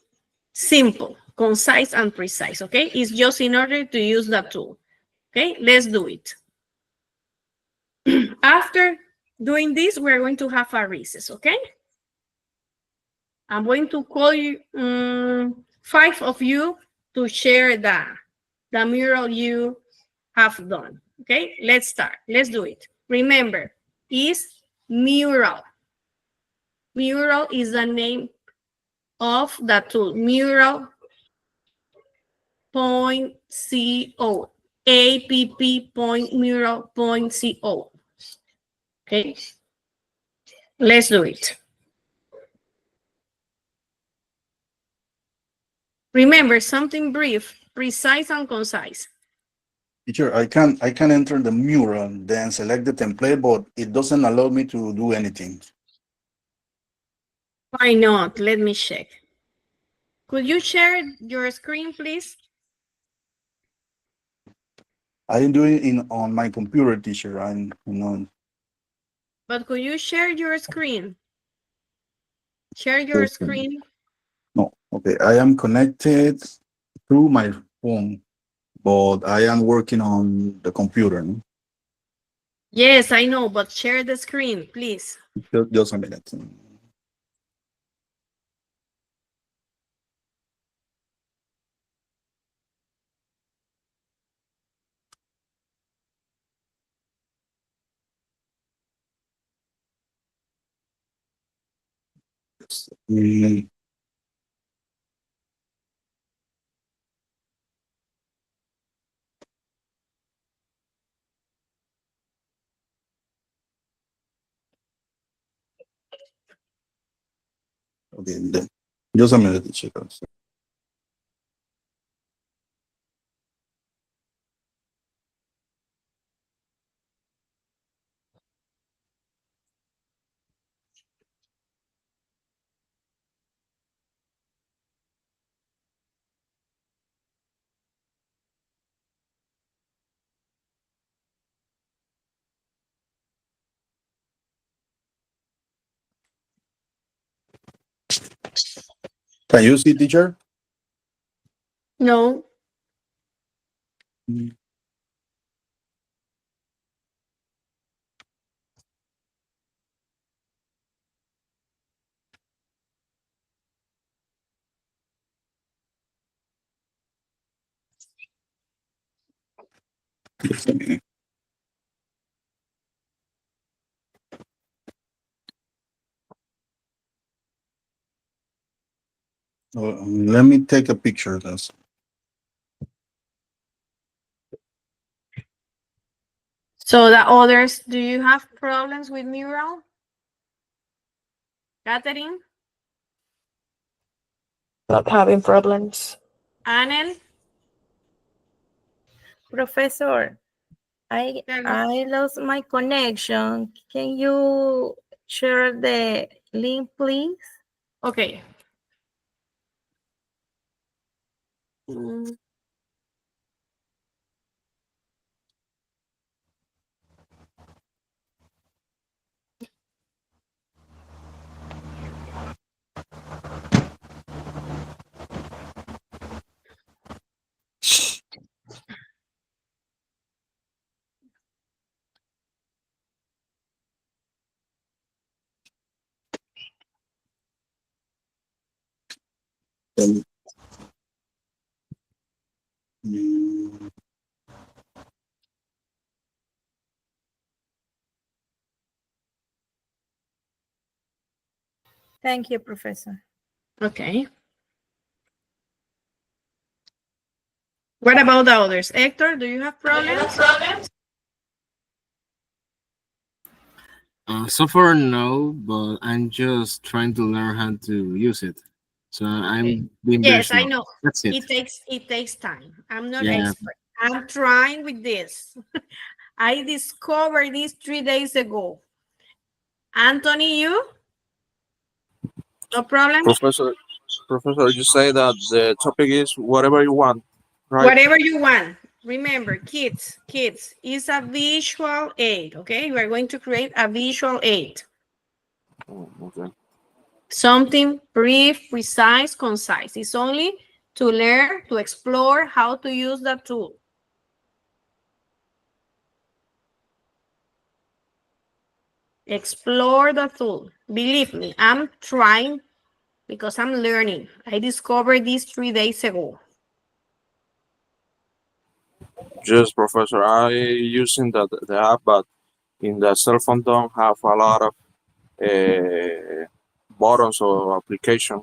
simple, concise, and precise, okay? It's just in order to use that tool, okay? Let's do it. After doing this, we're going to have a recess, okay? I'm going to call you 5 of you to share the mural you have done, okay? Let's start. Let's do it. Remember, is mural. Mural is the name of the tool. Mural.co. app.mural.co. Okay, let's do it. Remember, something brief, precise, and concise. Teacher, I can enter the mural, then select the template, but it doesn't allow me to do anything. Why not? Let me check. Could you share your screen, please? I am doing it on my computer, teacher. But could you share your screen? Share your screen. No, okay. I am connected through my phone, but I am working on the computer. No? Yes, I know, but share the screen, please. Just a minute. Okay, just a minute to check out. Can you see, teacher? No. Just a minute. Let me take a picture of this. So the others, do you have problems with mural? Catherine? Not having problems. Anel? Professor, I lost my connection. Can you share the link, please? Okay. Mm. Mm, Thank you, Professor. Okay. What about the others? Hector, do you have problems? So far, no, but I'm just trying to learn how to use it. So I'm being very Yes, I slow. know. That's it. It takes time. I'm not Yeah. expert. I'm trying with this. I discovered this 3 days ago. Anthony, you? No problem? Professor, you say that the topic is whatever you want, right? Whatever you want. Remember, kids, is a visual aid, okay? You are going to create a visual aid. Oh, okay. Something brief, precise, concise. It's only to learn, to explore how to use the tool. Explore the tool. Believe me, I'm trying because I'm learning. I discovered this 3 days ago. Just Professor, I using the app, but in the cell phone don't have a lot of buttons or application.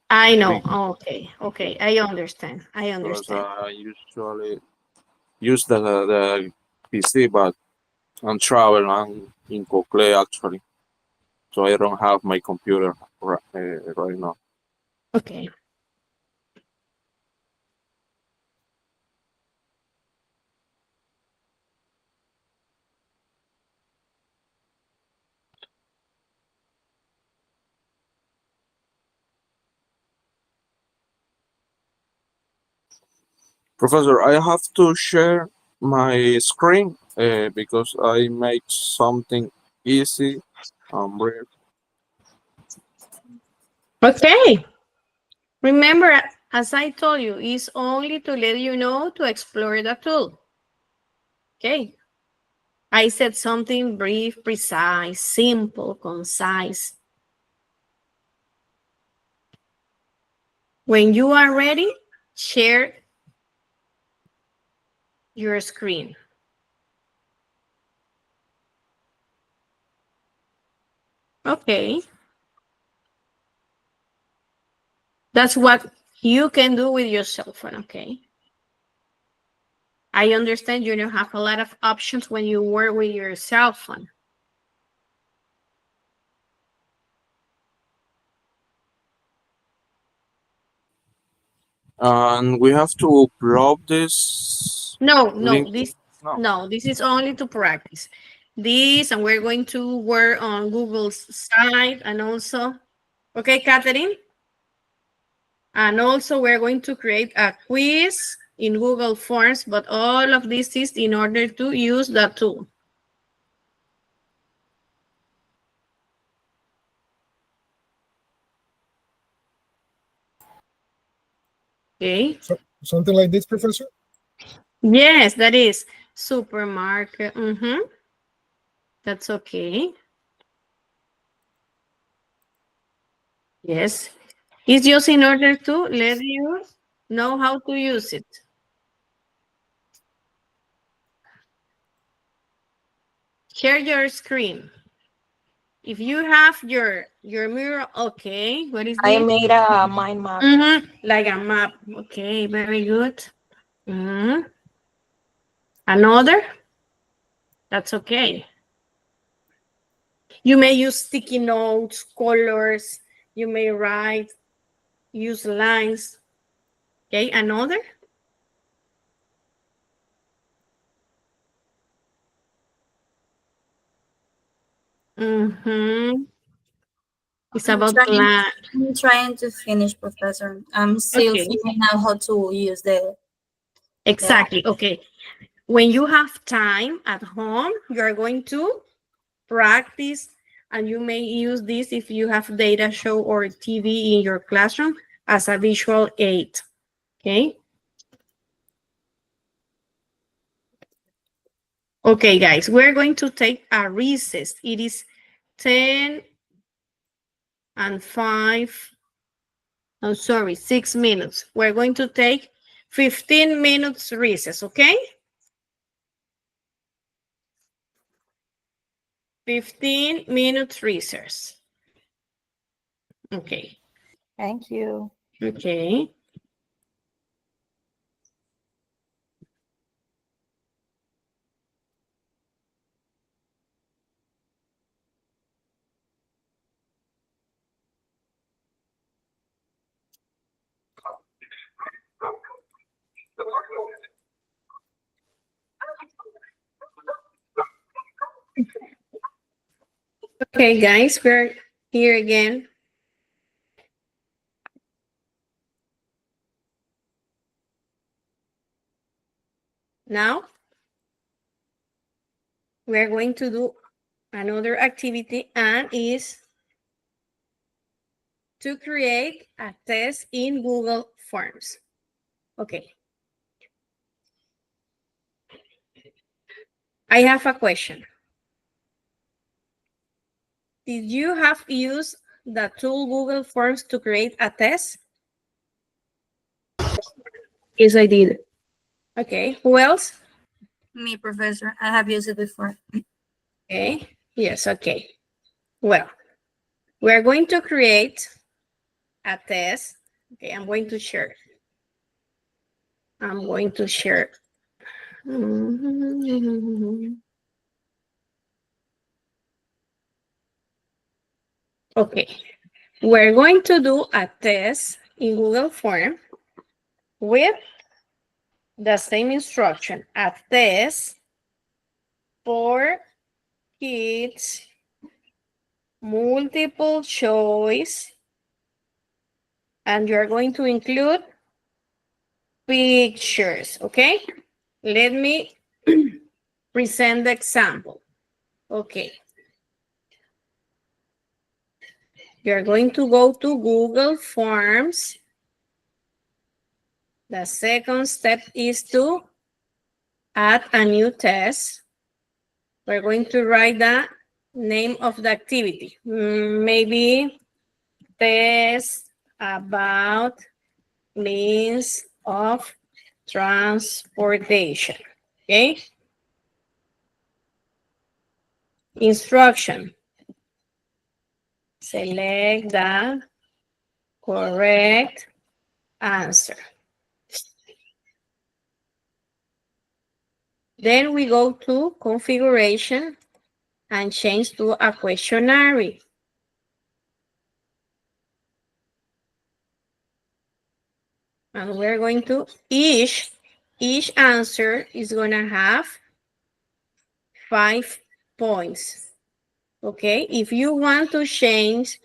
I know. Okay. I understand. Because I usually use the PC, but on travel and in Cocle actually, so I don't have my computer right now. Okay. Professor, I have to share my screen because I make something easy and brief. Okay. Remember, as I told you, it's only to let you know to explore the tool. Okay. I said something brief, precise, simple, concise. When you are ready, share your screen. Okay. That's what you can do with your cell phone, okay? I understand you don't have a lot of options when you work with your cell phone. And we have to upload this No, link. this is only to practice. This, and we're going to work on Google's site and also, okay, Catherine? And also we're going to create a quiz in Google Forms, but all of this is in order to use the tool. Okay. So, something like this, Professor? Yes, that is supermarket. That's okay. Yes. It's just in order to let you know how to use it. Share your screen. If you have your mirror, okay. What is I this? made a mind map. Like a map. Okay, very good. Another? That's okay. You may use sticky notes, colors. You may write, use lines. Okay, another? It's about plan. I'm trying to finish, Professor. I'm still Okay. figuring out how to use the. Exactly. Okay. When you have time at home, you're going to practice, and you may use this if you have data show or TV in your classroom as a visual aid. Okay. Okay, guys, we're going to take a recess. It is 10 and 5. Oh, sorry, 6 minutes. We're going to take 15 minutes recess, okay? 15 minutes recess. Okay. Thank you. Okay. Okay, guys, we're here again. Now, we're going to do another activity, and is to create a test in Google Forms. Okay. I have a question. Did you have used the tool Google Forms to create a test? Yes, I did. Okay, who else? Me, Professor. I have used it before. Okay, yes, okay. Well, we're going to create a test. Okay, I'm going to share. I'm going to share. Okay, we're going to do a test in Google Form with the same instruction, a test for kids, multiple choice, and you're going to include pictures, okay? Let me present the example. Okay. You're going to go to Google Forms. The second step is to add a new test. We're going to write the name of the activity. Maybe test about means of transportation. Okay. Instruction. Select the correct answer. Then we go to configuration and change to a questionnaire. And we're going to, each answer is going to have 5 points. Okay, if you want to change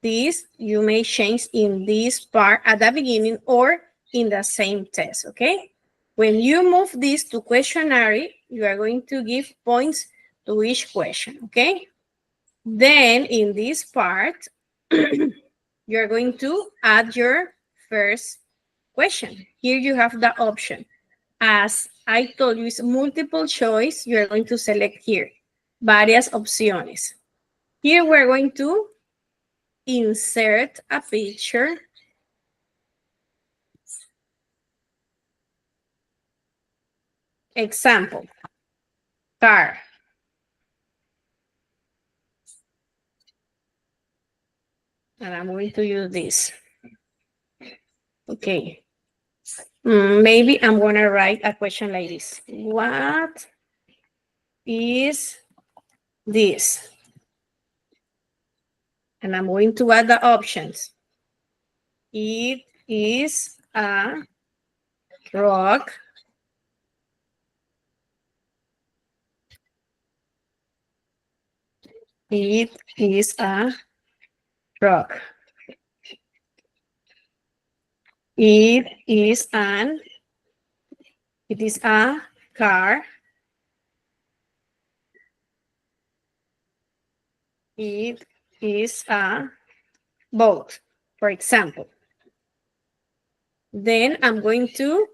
this, you may change in this part at the beginning or in the same test, okay? When you move this to questionnaire, you are going to give points to each question, okay? Then in this part, you're going to add your first question. Here you have the option. As I told you, it's multiple choice. You're going to select here, varias opciones. Here we're going to insert a picture. Example, car. And I'm going to use this. Okay. Maybe I'm going to write a question like this. What is this? And I'm going to add the options. It is a truck. It is a truck. It is a car. It is a boat, for example. Then I'm going to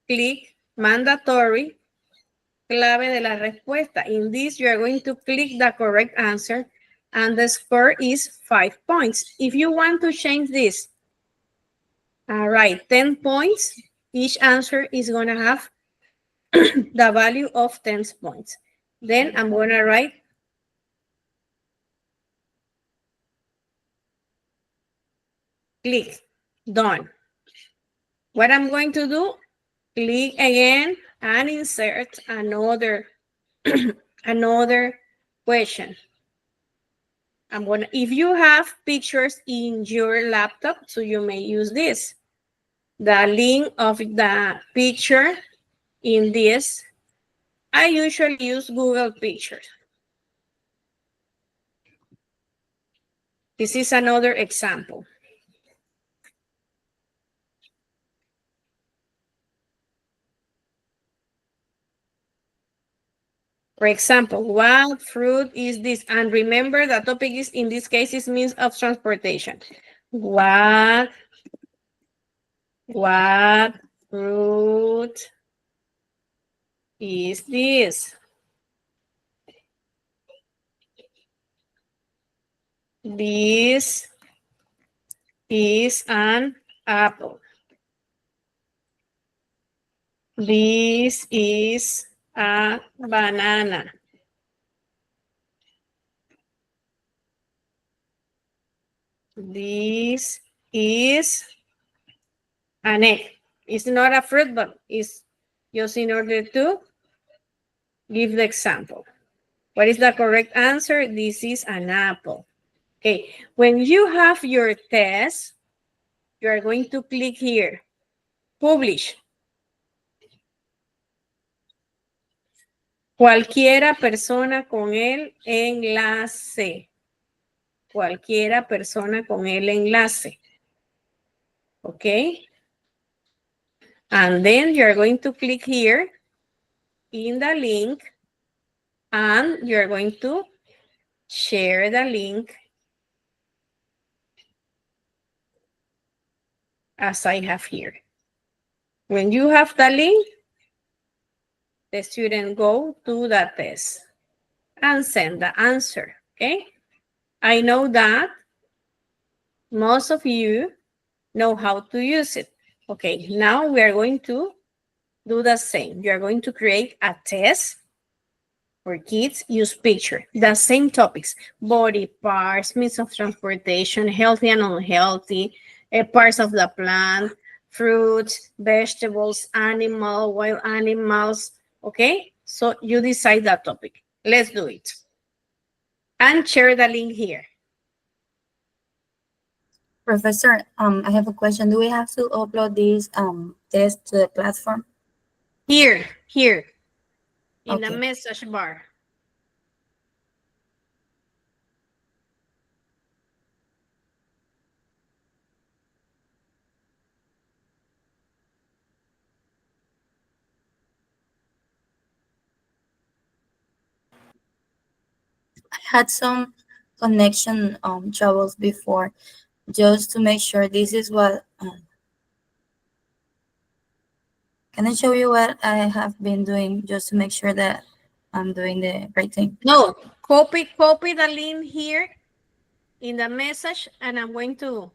click mandatory, clave de la respuesta. In this, you are going to click the correct answer, and the score is 5 points. If you want to change this, all right, 10 points, each answer is going to have the value of 10 points. Then I'm going to write click, done. What I'm going to do, click again and insert another another question. If you have pictures in your laptop, so you may use this. The link of the picture in this, I usually use Google Pictures. This is another example. For example, what fruit is this? And remember, the topic is, in this case, is means of transportation. What fruit is this? This is an apple. This is a banana. This is an egg. It's not a fruit, but it's just in order to give the example. What is the correct answer? This is an apple. Okay, when you have your test, you are going to click here, publish. Cualquiera persona con el enlace. Cualquiera persona con el enlace. Okay. And then you're going to click here in the link, and you're going to share the link as I have here. When you have the link, the student go to the test and send the answer, okay? I know that most of you know how to use it. Okay, now we are going to do the same. You are going to create a test for kids, use picture, the same topics, body parts, means of transportation, healthy and unhealthy, parts of the plant, fruits, vegetables, wild animals, okay? So you decide that topic. Let's do it. And share the link here. Professor, I have a question. Do we have to upload this test to the platform? Here, in the Okay. message bar. I had some connection troubles before, just to make sure this is what. Can I show you what I have been doing just to make sure that I'm doing the right thing? No, copy the link here in the message, and I'm going to.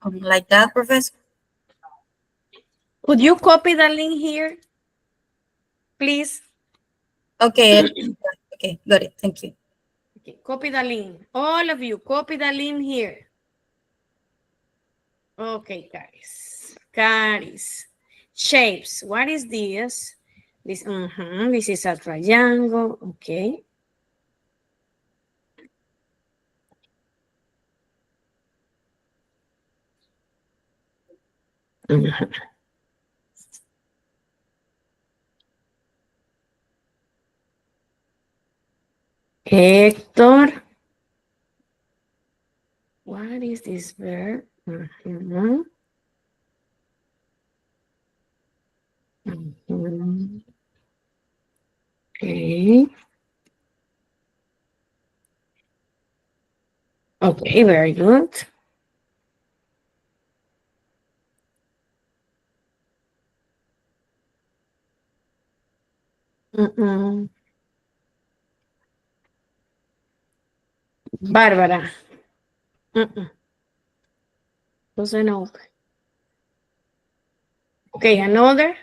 Like that, Professor? Could you copy the link here, please? Okay. Okay, got it. Thank you. Okay, copy the link. All of you, copy the link here. Okay, Caris. Shapes. What is this? This is a triangle. Okay. Héctor. What is this verb? Okay. Okay, very good. Bárbara. Doesn't open. Okay, another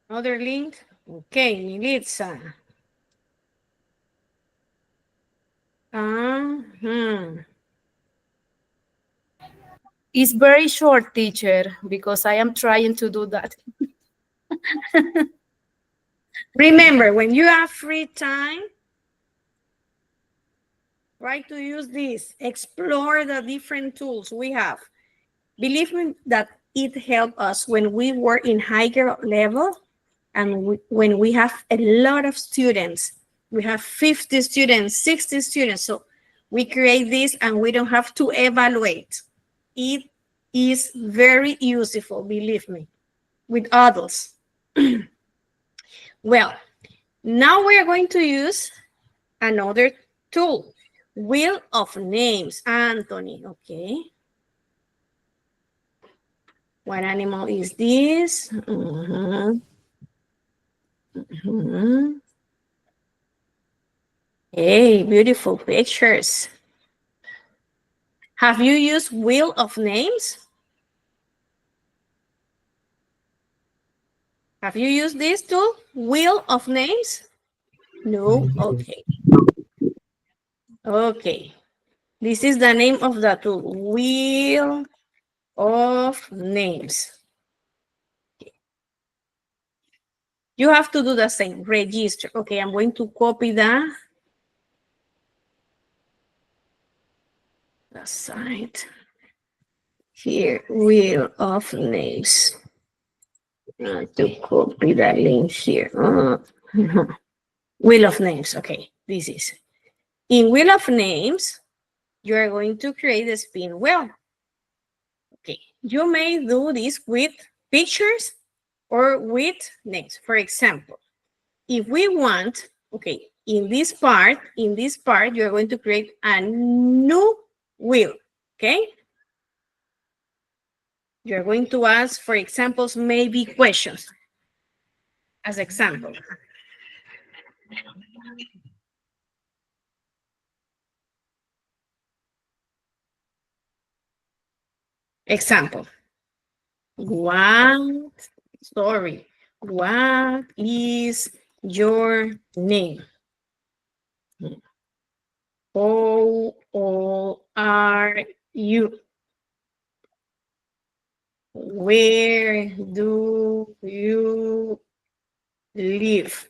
link. Okay, Militza. It's very short, teacher, because I am trying to do that. Remember, when you have free time, try to use this. Explore the different tools we have. Believe me that it helped us when we were in higher level and when we have a lot of students. We have 50 students, 60 students. So we create this and we don't have to evaluate. It is very useful, believe me, with adults. Well, now we are going to use another tool, wheel of names. Anthony, okay. What animal is this? Hey, beautiful pictures. Have you used wheel of names? Have you used this tool, wheel of names? No, okay. Okay, this is the name of the tool, wheel of names. You have to do the same, register. Okay, I'm going to copy the site. Here, wheel of names. To copy the link here. Wheel of names, okay, this is. In wheel of names, you are going to create a spin wheel. Okay, you may do this with pictures or with names. For example, if we want, okay, in this part, you're going to create a new wheel, okay? You're going to ask, for examples, maybe questions as example. Example. What is your name? How old are you? Where do you live?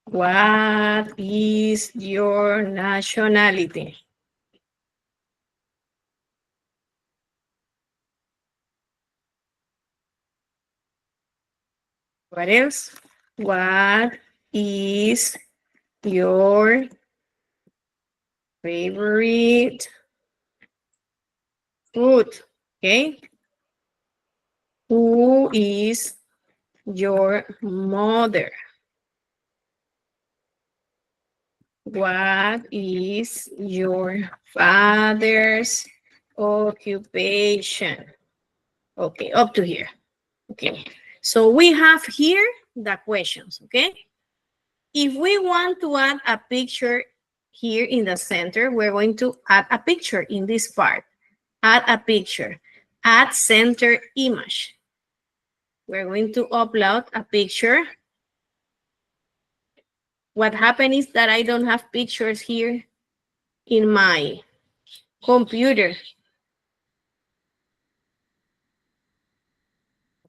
What is your nationality? What else? What is your favorite food? Okay. Who is your mother? What is your father's occupation? Okay, up to here. Okay, so we have here the questions, okay? If we want to add a picture here in the center, we're going to add a picture in this part. Add a picture. Add center image. We're going to upload a picture. What happened is that I don't have pictures here in my computer.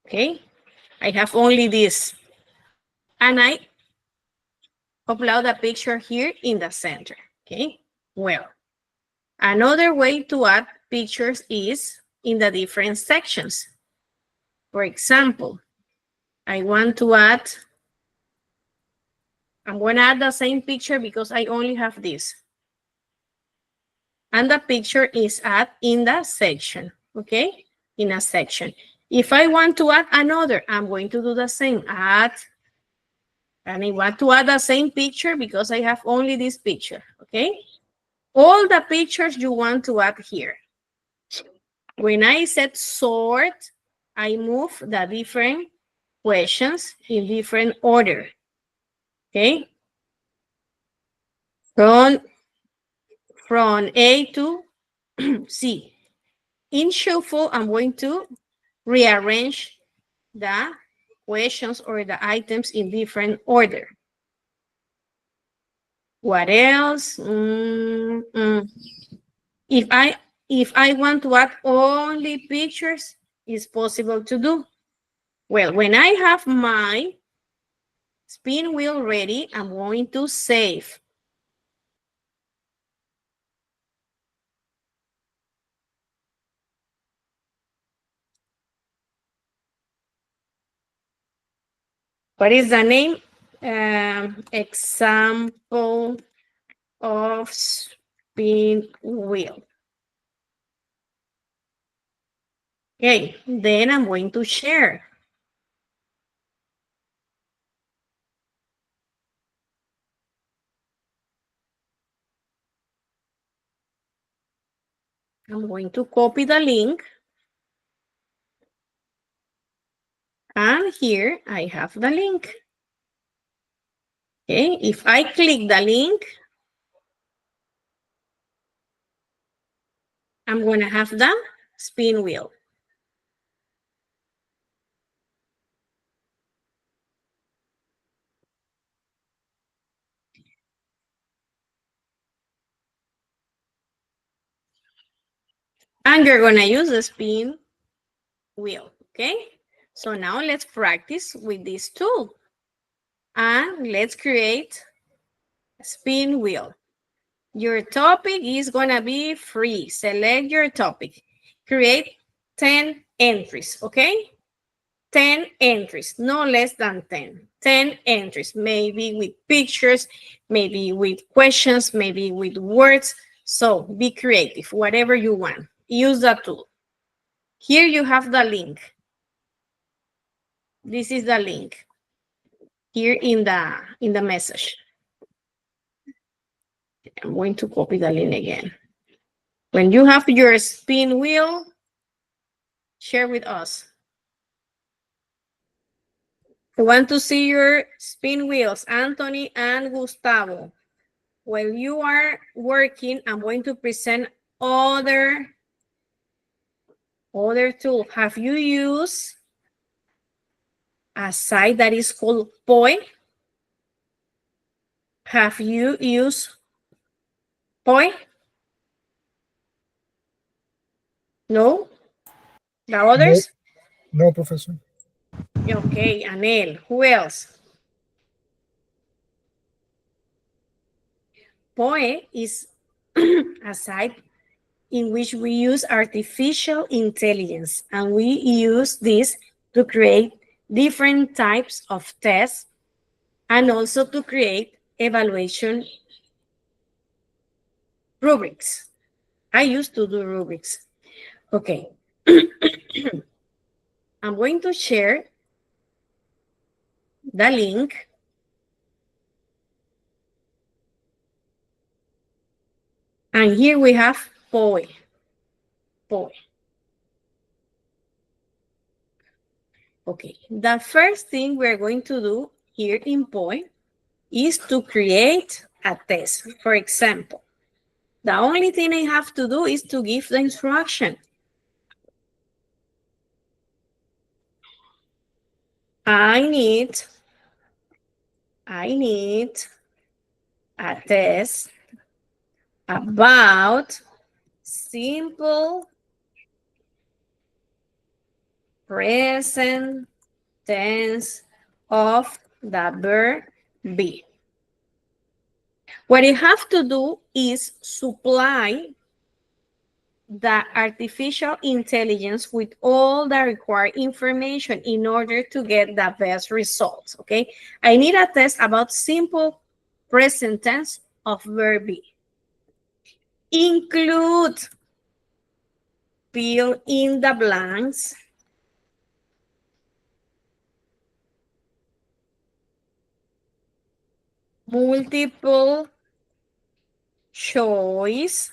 Okay, I have only this. And I upload a picture here in the center. Okay, well, another way to add pictures is in the different sections. For example, I want to add, I'm going to add the same picture because I only have this. And the picture is add in the section, okay? In a section. If I want to add another, I'm going to do the same, add. And I want to add the same picture because I have only this picture, okay? All the pictures you want to add here. When I said sort, I move the different questions in different order, okay? From A to C. In shuffle, I'm going to rearrange the questions or the items in different order. What else? If I want to add only pictures, it's possible to do. Well, when I have my spin wheel ready, I'm going to save. What is the name? Example of spin wheel. Okay, then I'm going to share. I'm going to copy the link. And here I have the link. Okay, if I click the link, I'm going to have the spin wheel. And you're going to use the spin wheel, okay? So now let's practice with this tool. And let's create a spin wheel. Your topic is going to be free. Select your topic. Create 10 entries, okay? 10 entries, no less than 10. 10 entries, maybe with pictures, maybe with questions, maybe with words. So be creative, whatever you want. Use the tool. Here you have the link. This is the link here in the message. I'm going to copy the link again. When you have your spin wheel, share with us. I want to see your spin wheels, Anthony and Gustavo. While you are working, I'm going to present other tool. Have you used a site that is called POI? Have you used Boy? No? The others? No, Professor. Okay, Anel. Who else? POE is a site in which we use artificial intelligence, and we use this to create different types of tests and also to create evaluation rubrics. I used to do rubrics. Okay. I'm going to share the link. And here we have POE. POE. Okay, the first thing we're going to do here in POE is to create a test. For example, the only thing I have to do is to give the instruction. I need a test about simple present tense of the verb be. What you have to do is supply the artificial intelligence with all the required information in order to get the best results, okay? I need a test about simple present tense of verb be. Include, fill in the blanks, multiple choice,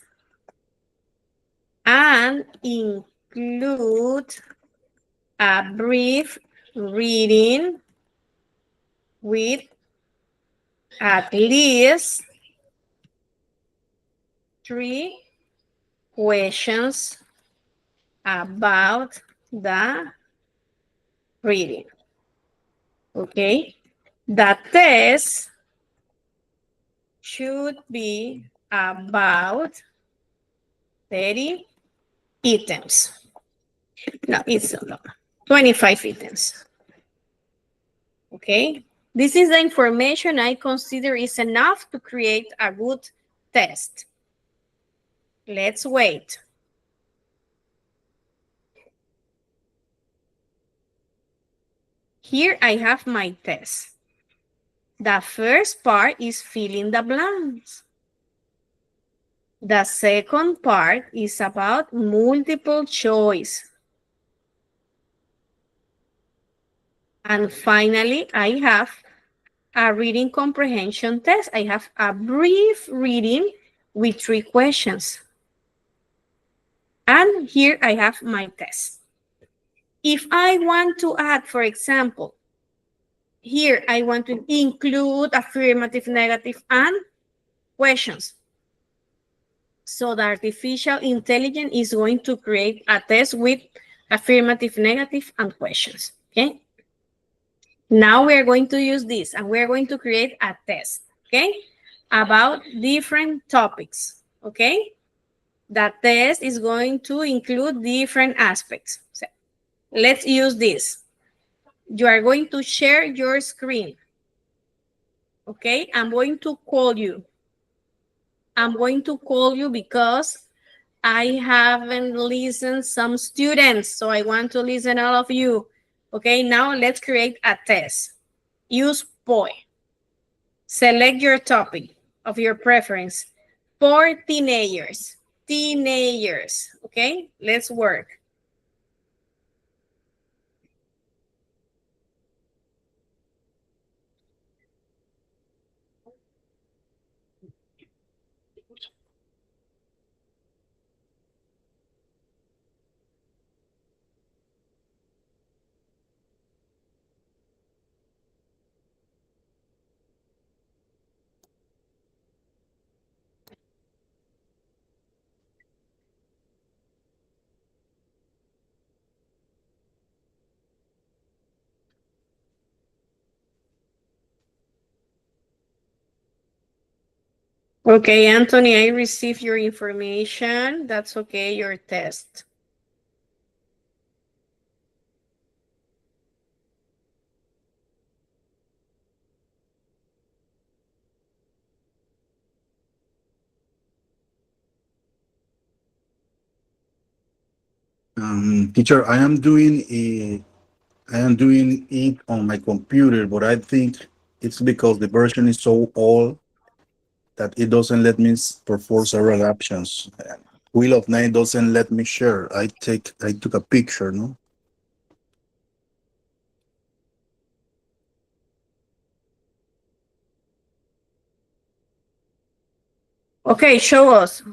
and include a brief reading with at least 3 questions about the reading. Okay, the test should be about 30 items. No, it's 25 items. Okay, this is the information I consider is enough to create a good test. Let's wait. Here I have my test. The first part is filling the blanks. The second part is about multiple choice. And finally, I have a reading comprehension test. I have a brief reading with 3 questions. And here I have my test. If I want to add, for example, here I want to include affirmative, negative, and questions. So the artificial intelligence is going to create a test with affirmative, negative, and questions, okay? Now we're going to use this and we're going to create a test, okay? About different topics, okay? The test is going to include different aspects. So let's use this. You are going to share your screen, okay? I'm going to call you. I'm going to call you because I haven't listened some students, so I want to listen all of you. Okay, now let's create a test. Use POE. Select your topic of your preference for teenagers. Teenagers, okay? Let's work. Okay, Anthony, I received your information. That's okay, your test. Teacher, I am doing it on my computer, but I think it's because the version is so old that it doesn't let me perform several options. Wheel of Nine doesn't let me share. I took a picture, no? Okay, show us.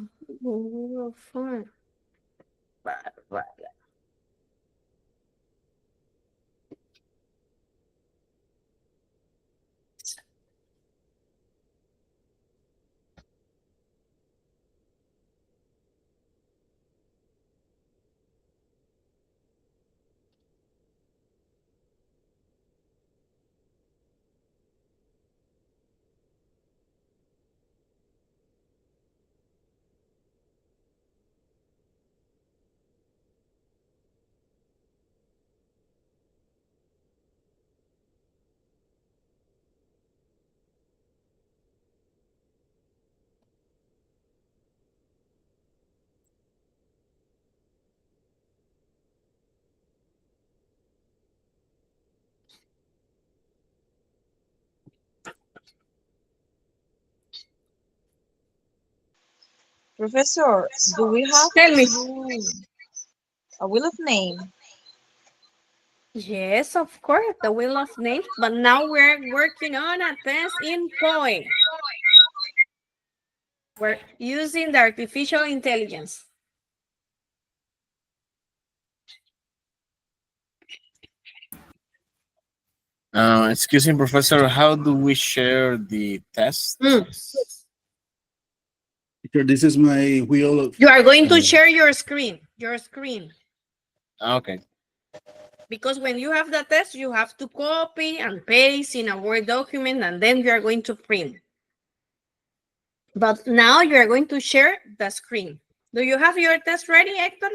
Professor, do we have Tell me. to do a wheel of name? Yes, of course, the wheel of names, but now we're working on a test in point. We're using the artificial intelligence. Excuse me, Professor, how do we share the test? Teacher, this is my wheel of. You are going to share your screen. Okay. Because when you have the test, you have to copy and paste in a Word document, and then you are going to print. But now you are going to share the screen. Do you have your test ready, Hector?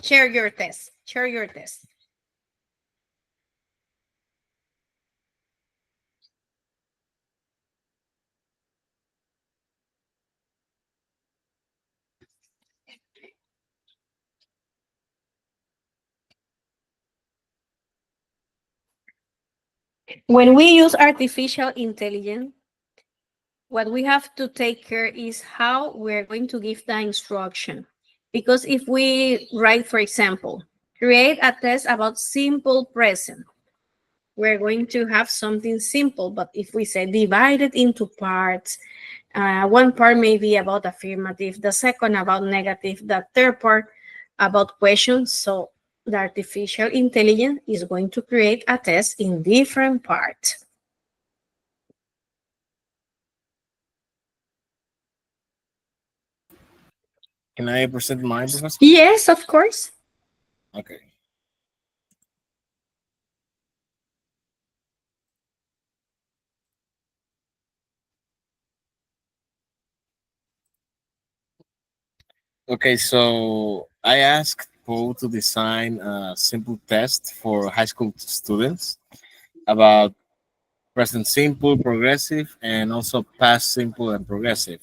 Share your test. Share your test. When we use artificial intelligence, what we have to take care is how we're going to give the instruction. Because if we write, for example, create a test about simple present, we're going to have something simple. But if we say divide it into parts, one part may be about affirmative, the second about negative, the third part about questions. So the artificial intelligence is going to create a test in different parts. Can I present mine, Professor? Yes, of course. Okay. Okay, so I asked Paul to design a simple test for high school students about present simple, progressive, and also past simple and progressive.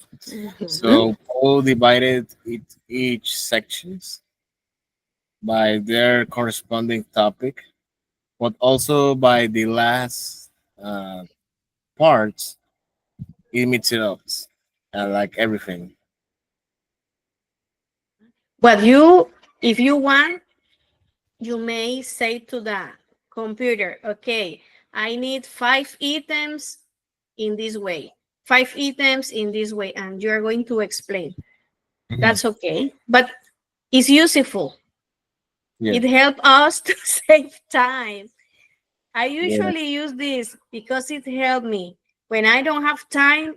So Paul divided each sections by their corresponding topic, but also by the last parts, it mixes it up, like everything. But if you want, you may say to the computer, okay, I need 5 items in this way, 5 items in this way, and you're going to explain. That's okay, but it's useful. Yeah. It helps us to save time. I usually use this because it helped me. When I don't have time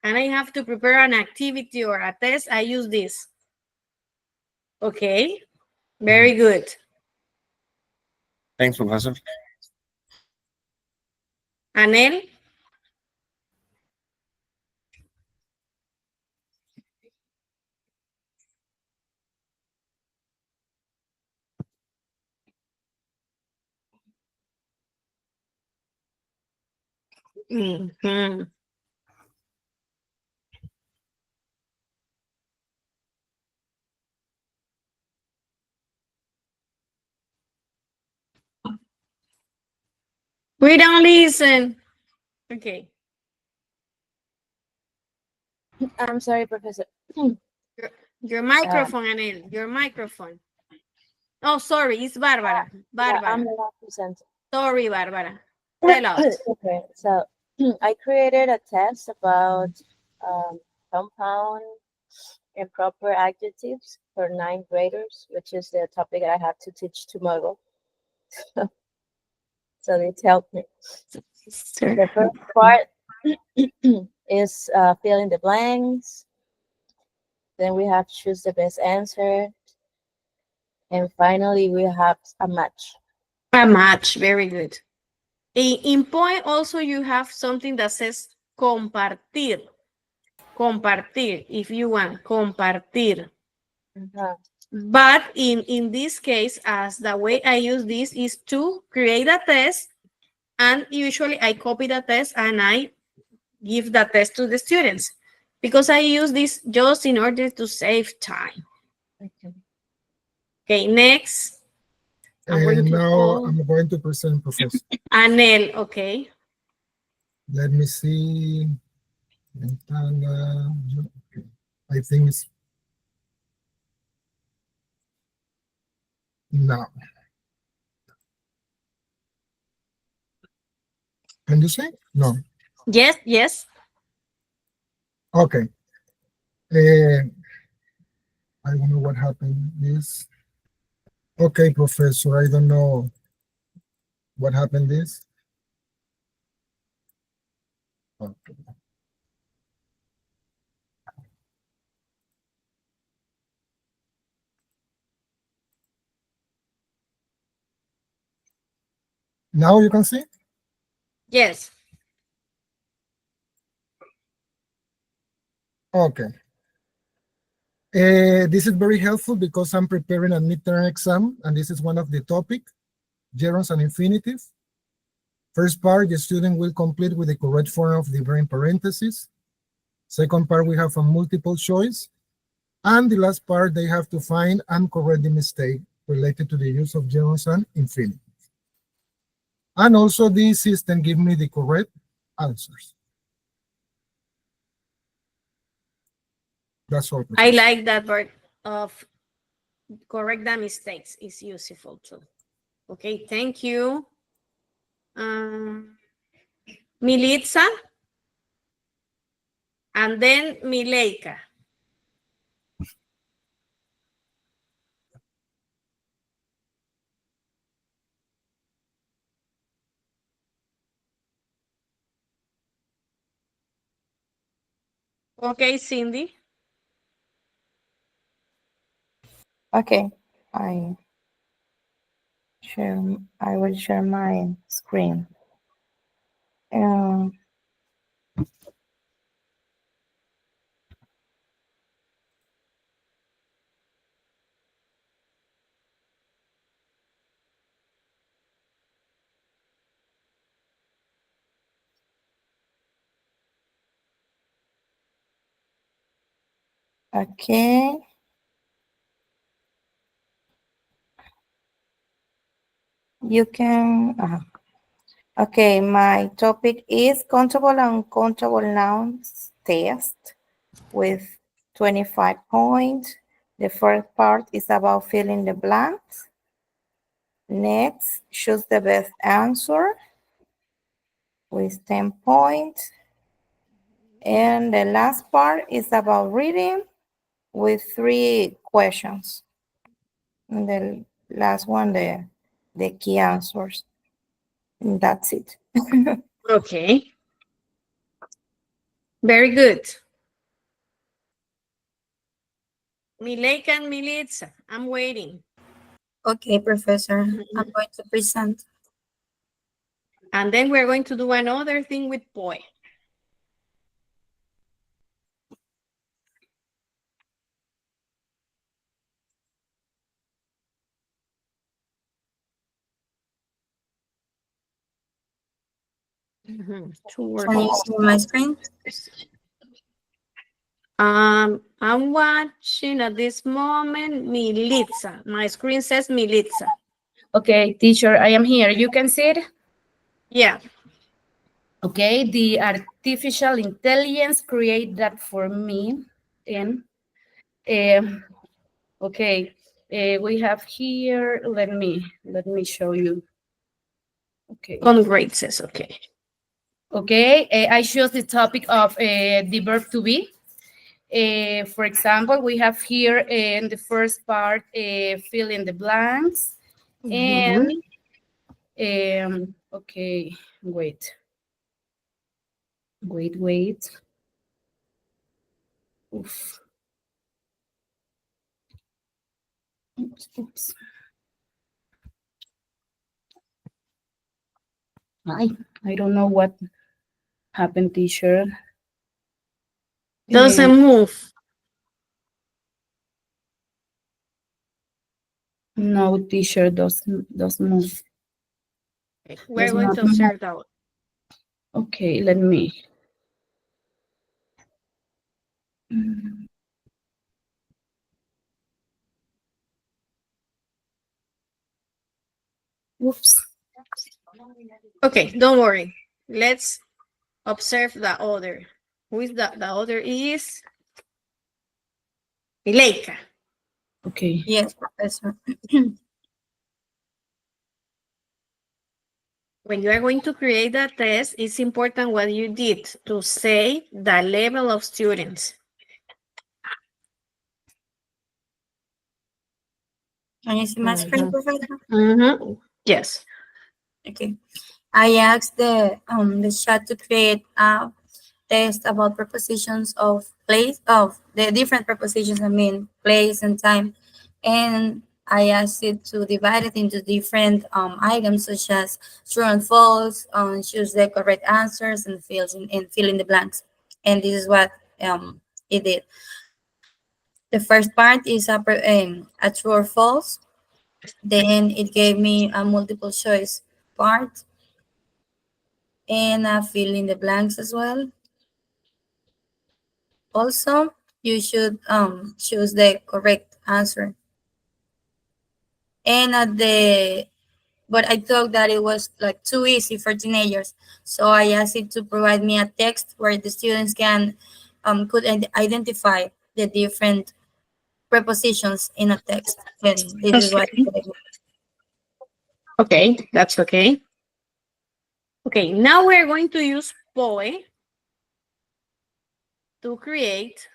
and I have to prepare an activity or a test, I use this. Okay, very good. Thanks, Professor. Anel? Mhm. We don't listen. Okay. I'm sorry, Professor. Your microphone, Anel. Your microphone. Oh, sorry. It's Barbara. Yeah, Barbara. I'm the last presenter. Sorry, Barbara. Tell us. Okay, so I created a test about compound and proper adjectives for ninth graders, which is the topic I have to teach tomorrow. So it helped me. The first part is fill in the blanks. Then we have choose the best answer. And finally, we have a match. A match. Very good. In point, also, you have something that says compartir. Compartir, if you want. Compartir. But in this case, as the way I use this is to create a test, and usually I copy the test and I give the test to the students because I use this just in order to save time. Okay, next. Now I'm going to present Professor. Anel, okay. Let me see. I think it's now. Can you say? No. Yes, yes. Okay. I don't know what happened. This. Okay, Professor, I don't know what happened this. Okay. Now you can see? Yes. Okay. This is very helpful because I'm preparing a midterm exam, and this is one of the topic, gerunds and infinitive. First part, the student will complete with the correct form of the verb in parentheses. Second part, we have a multiple choice. And the last part, they have to find and correct the mistake related to the use of gerunds and infinitive. And also the system give me the correct answers. That's all. I like that part of correct the mistakes is useful too. Okay, thank you. Militza, and then Mileika. Okay, Cindy. Okay, I will share my screen. Okay. You can, okay, my topic is countable and uncountable nouns test with 25 points. The first part is about filling the blanks. Next, choose the best answer with 10 points. And the last part is about reading with 3 questions. And the last one, the key answers. And that's it. Okay. Very good. Mileika and Militza, I'm waiting. Okay, Professor. I'm going to present. And then we're going to do another thing with POE. Can you see my screen? I'm watching at this moment Militza. My screen says Militza. Okay, teacher, I am here. You can see it? Yeah. Okay, the artificial intelligence create that for me. And okay, we have here, let me show you. Okay. On grade says, okay. Okay, I chose the topic of the verb to be. For example, we have here in the first part, fill in the blanks. And, okay, wait. Oof. Oops. I don't know what happened, teacher. Doesn't move. No, teacher, doesn't move. Okay. We're going to observe that one. Okay, let me. Oops. Okay, don't worry. Let's observe the other. Who is that? The other is Ileika. Okay. Yes, Professor. When you are going to create that test, it's important what you did to say the level of students. Can you see my screen, Professor? Yes. Okay. I asked the chat to create a test about prepositions of place, of the different prepositions, I mean, place and time. And I asked it to divide it into different items such as true and false, choose the correct answers and fill in the blanks. And this is what it did. The first part is a true or false. Then it gave me a multiple choice part and fill in the blanks as well. Also, you should choose the correct answer. And but I thought that it was like too easy for teenagers, so I asked it to provide me a text where the students could identify the different prepositions in a text, and this is what. Okay, that's okay. Okay, now we're going to use POE to create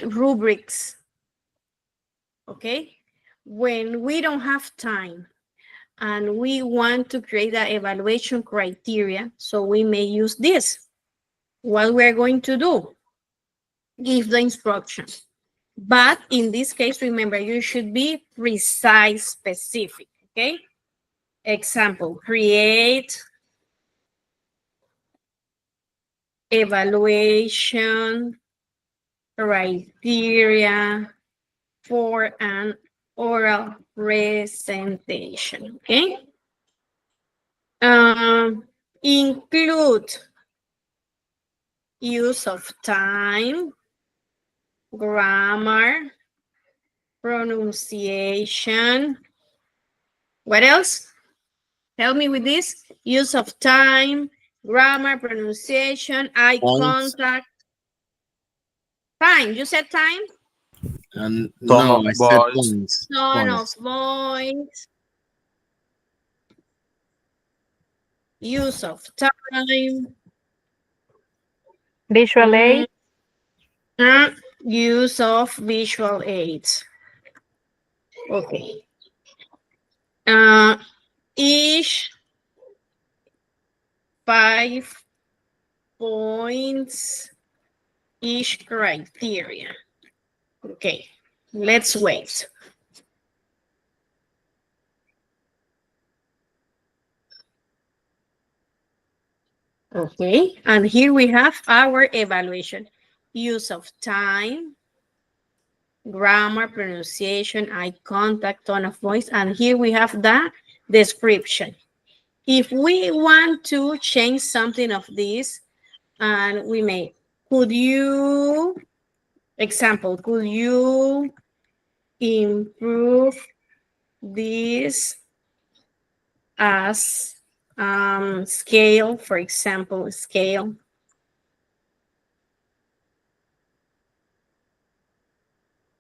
rubrics. Okay, when we don't have time and we want to create the evaluation criteria, so we may use this. What we're going to do, give the instructions. But in this case, remember, you should be precise, specific, okay? Example, create evaluation criteria for an oral presentation, okay? Include use of time, grammar, pronunciation. What else? Help me with this. Use of time, grammar, pronunciation, eye contact. Time. You said time? No, I said points. Tone of voice. Use of time. Visual aid. Use of visual aids. Okay. Each 5 points, each criteria. Okay, let's wait. Okay, and here we have our evaluation. Use of time, grammar, pronunciation, eye contact, tone of voice, and here we have the description. If we want to change something of this, and we may, could you, example, could you improve this as scale, for example, scale?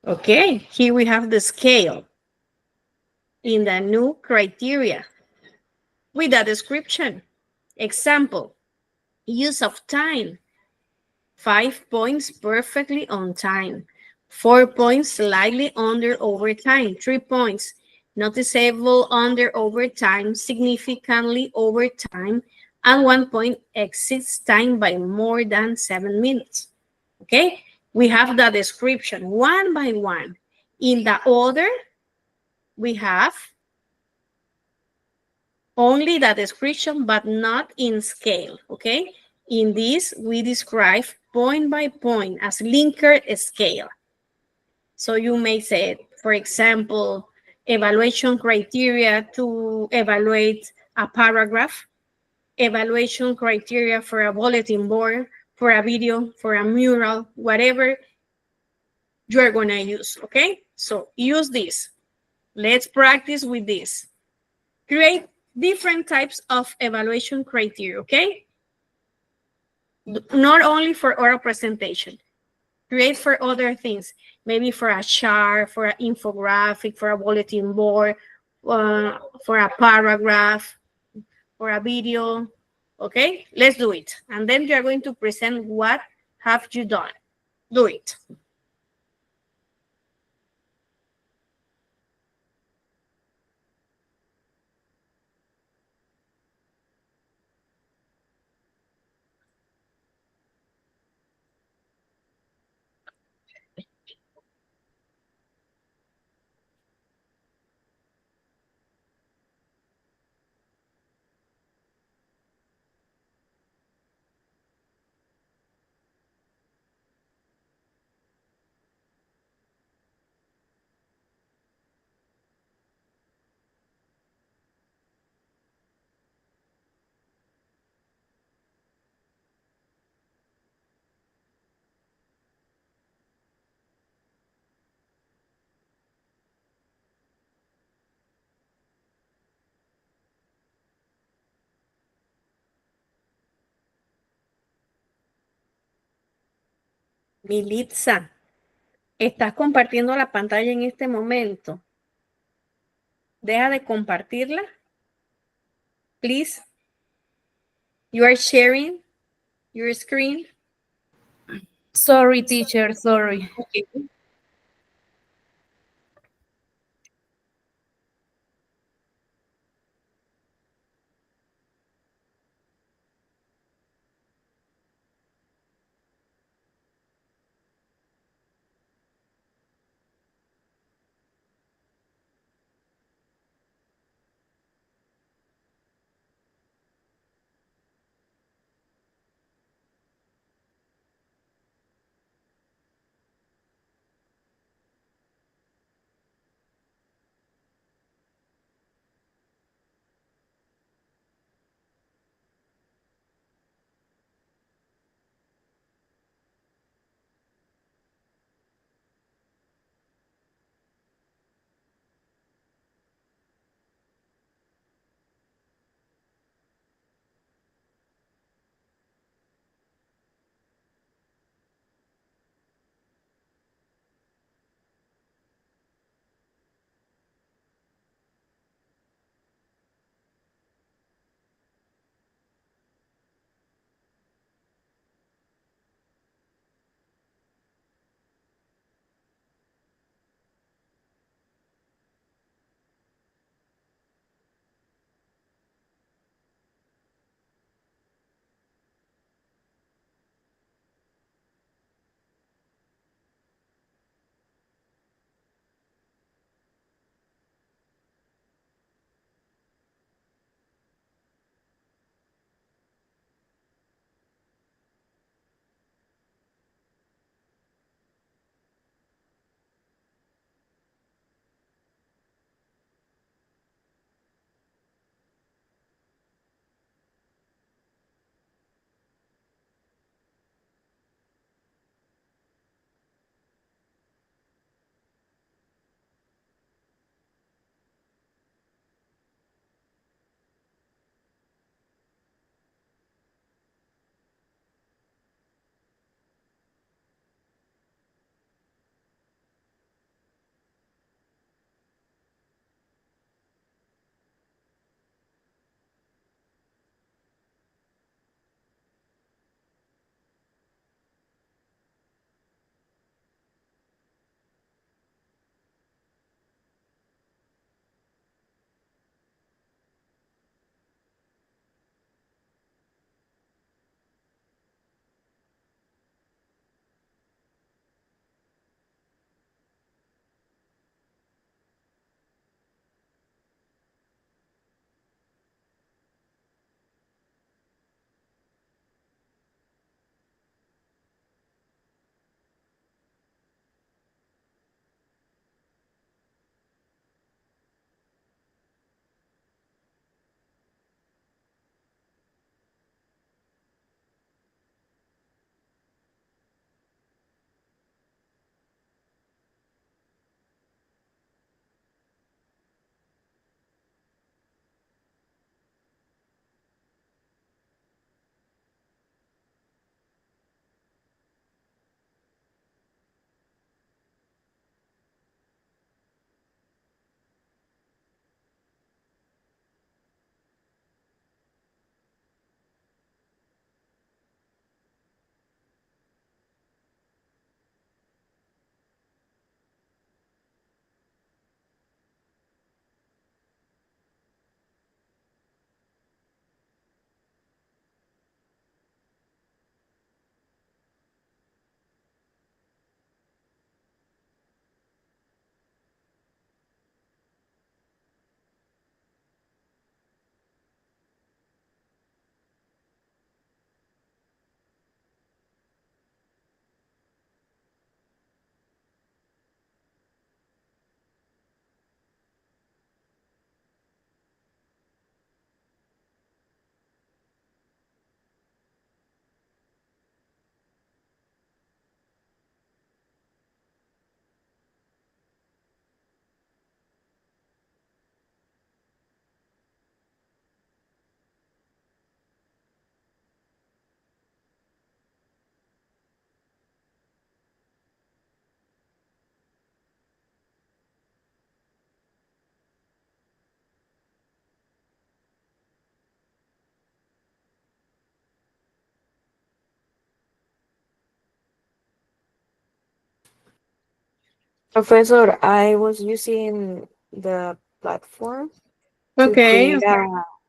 Okay, here we have the scale in the new criteria with a description. Example, use of time. 5 points perfectly on time. 4 points slightly under overtime. 3 points noticeable under overtime, significantly overtime, and 1 point exceeds time by more than 7 minutes. Okay, we have the description one by one. In the order, we have only the description, but not in scale, okay? In this, we describe point by point as Likert scale. So you may say, for example, evaluation criteria to evaluate a paragraph, evaluation criteria for a bulletin board, for a video, for a mural, whatever you're gonna use, okay? So use this. Let's practice with this. Create different types of evaluation criteria, okay? Not only for oral presentation. Create for other things, maybe for a chart, for an infographic, for a bulletin board, for a paragraph, for a video, okay? Let's do it. And then you're going to present what have you done. Do it. Militza, ¿estás compartiendo la pantalla en este momento? Deja de compartirla. Please. You are sharing your screen. Sorry, teacher, sorry. Okay. Professor, I was using the platform to Okay. create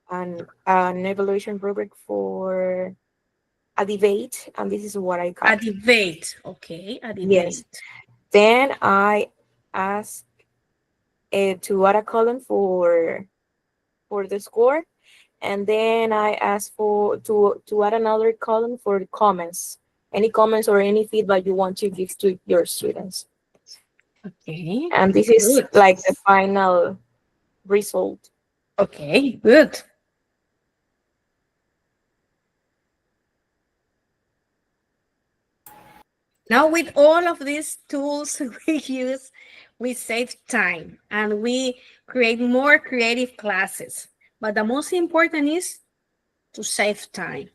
an evaluation rubric for a debate, and this is what I A got. debate. Okay, a debate. Yes. Then I asked to add a column for the score, and then I asked for to add another column for the comments. Any comments or any feedback you want to give to your students. Okay. And this is Good. like the final result. Okay, good. Now with all of these tools we use, we save time and we create more creative classes. But the most important is to save time.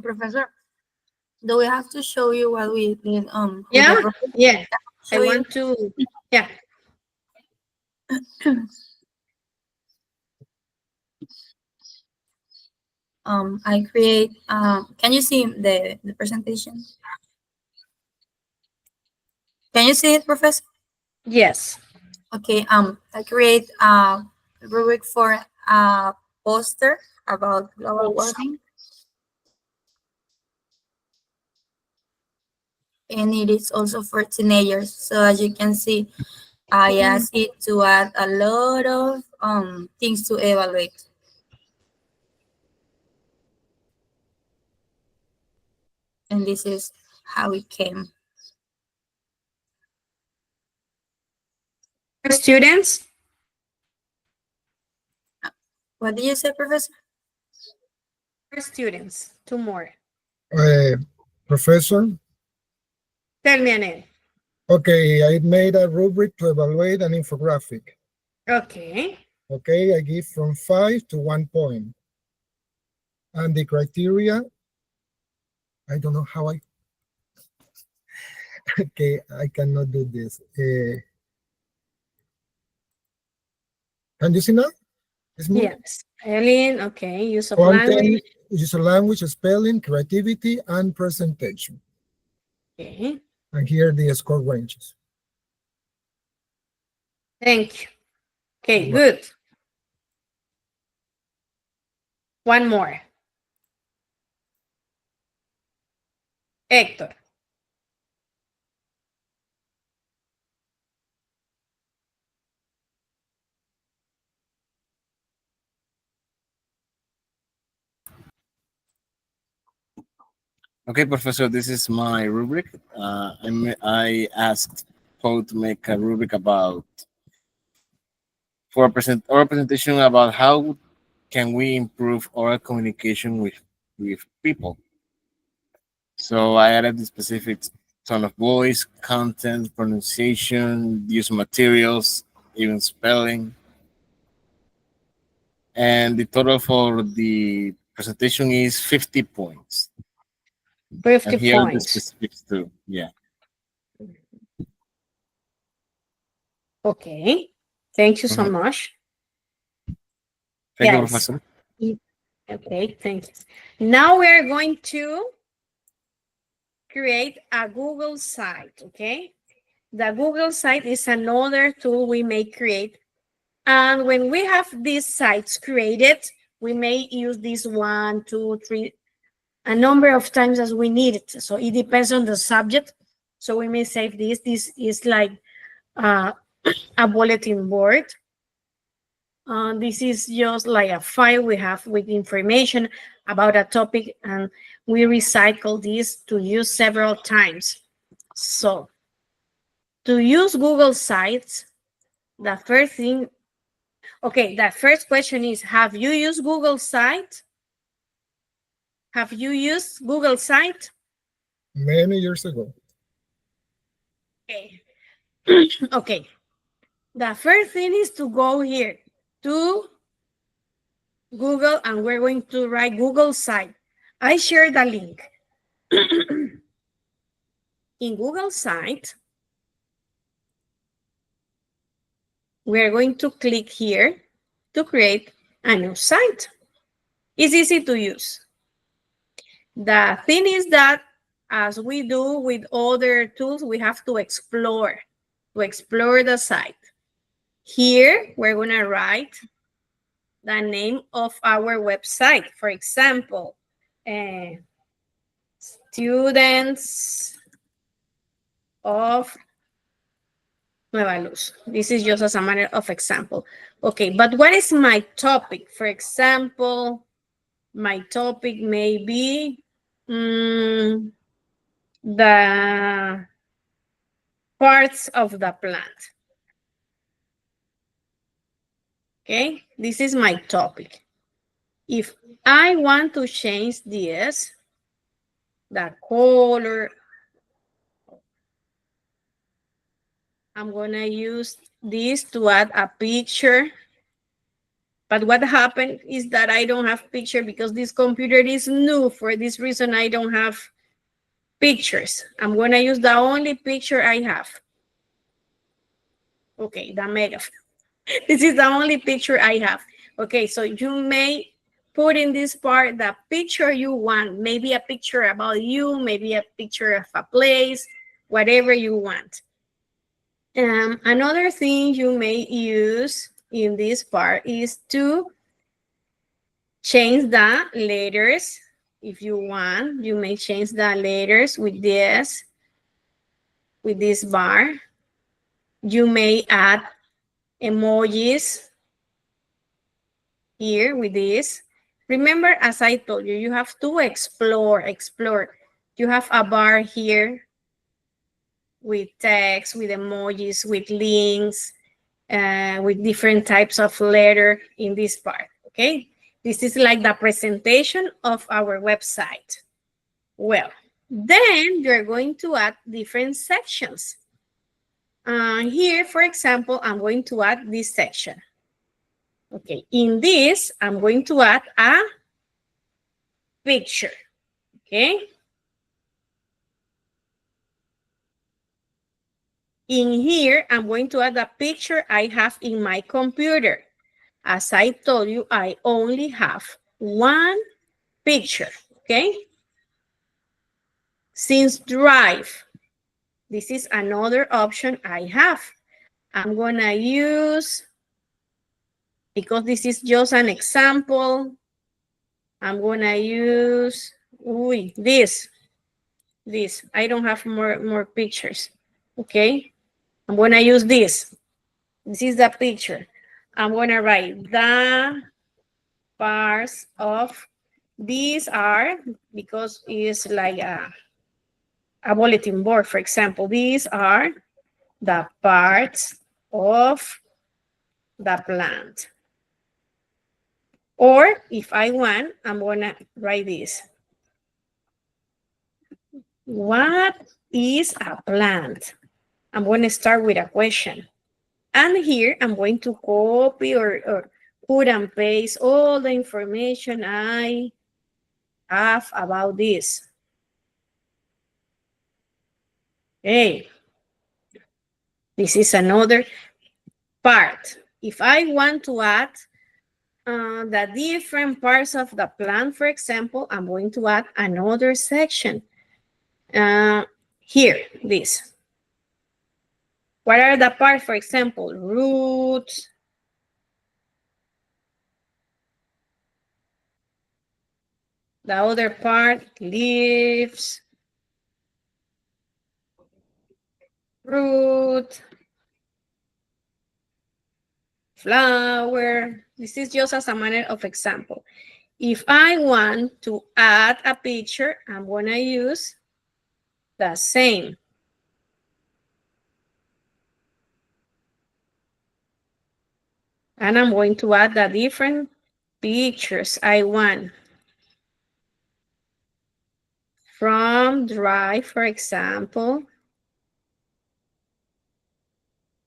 Professor, do we have to show you what we did with Yeah, the rubric? yeah. I Show you. want to, yeah. I create, can you see the presentation? Can you see it, Professor? Yes. Okay, I create a rubric for a poster about global warming. And it is also for teenagers. So as you can see, I asked it to add a lot of things to evaluate. And this is how it came. For students? What did you say, Professor? For students, two more. Professor, Tell me, Anel. okay, I made a rubric to evaluate an infographic. Okay. Okay, I give from 5 to 1 point. And the criteria, I don't know how I, okay, I cannot do this. Can you see now? Yes. Spelling, okay. Use of Content, language. use of language, spelling, creativity, and presentation. Okay. And here the score ranges. Thank you. Okay, good. One more. Héctor. Okay, Professor, this is my rubric. I asked Paul to make a rubric about for a presentation about how can we improve oral communication with people. So I added the specific tone of voice, content, pronunciation, use of materials, even spelling. And the total for the presentation is 50 points. 50 and here are the points. specifics too. Yeah. Okay. Thank you so Mhm. much. Thank you, Yes. Professor. Okay, thank you. Now we're going to create a Google site, okay? The Google site is another tool we may create. And when we have these sites created, we may use this 1, 2, 3, a number of times as we need it. So it depends on the subject. So we may save this. This is like a bulletin board. This is just like a file we have with information about a topic, and we recycle this to use several times. So to use Google Sites, the first thing, okay, the first question is, have you used Google Site? Have you used Google Site? Many years ago. Okay. Okay. The first thing is to go here to Google, and we're going to write Google Site. I share the link. In Google Site, we're going to click here to create a new site. It's easy to use. The thing is that as we do with other tools, we have to explore the site. Here, we're going to write the name of our website. For example, students of Nueva Luz. This is just as a matter of example. Okay, but what is my topic? For example, my topic may be the parts of the plant. Okay, this is my topic. If I want to change this, the color, I'm gonna use this to add a picture. But what happened is that I don't have picture because this computer is new. For this reason, I don't have pictures. I'm gonna use the only picture I have. Okay, the mega. This is the only picture I have. Okay, so you may put in this part the picture you want. Maybe a picture about you, maybe a picture of a place, whatever you want. Another thing you may use in this part is to change the letters. If you want, you may change the letters with this bar. You may add emojis here with this. Remember, as I told you, you have to explore. You have a bar here with text, with emojis, with links, with different types of letter in this part, okay? This is like the presentation of our website. Well, then you're going to add different sections. Here, for example, I'm going to add this section. Okay, in this, I'm going to add a picture, okay? In here, I'm going to add a picture I have in my computer. As I told you, I only have one picture, okay? Since Drive, this is another option I have. I'm gonna use, because this is just an example, I'm gonna use this. I don't have more pictures, okay? I'm gonna use this. This is the picture. I'm gonna write the parts of, these are, because it's like a bulletin board, for example, these are the parts of the plant. Or if I want, I'm gonna write this. What is a plant? I'm gonna start with a question. And here I'm going to copy or put and paste all the information I have about this. Okay. This is another part. If I want to add the different parts of the plant, for example, I'm going to add another section. Here, this. What are the parts, for example? Roots. The other part, leaves. Root. Flower. This is just as a manner of example. If I want to add a picture, I'm going to use the same. And I'm going to add the different pictures I want. From Drive, for example.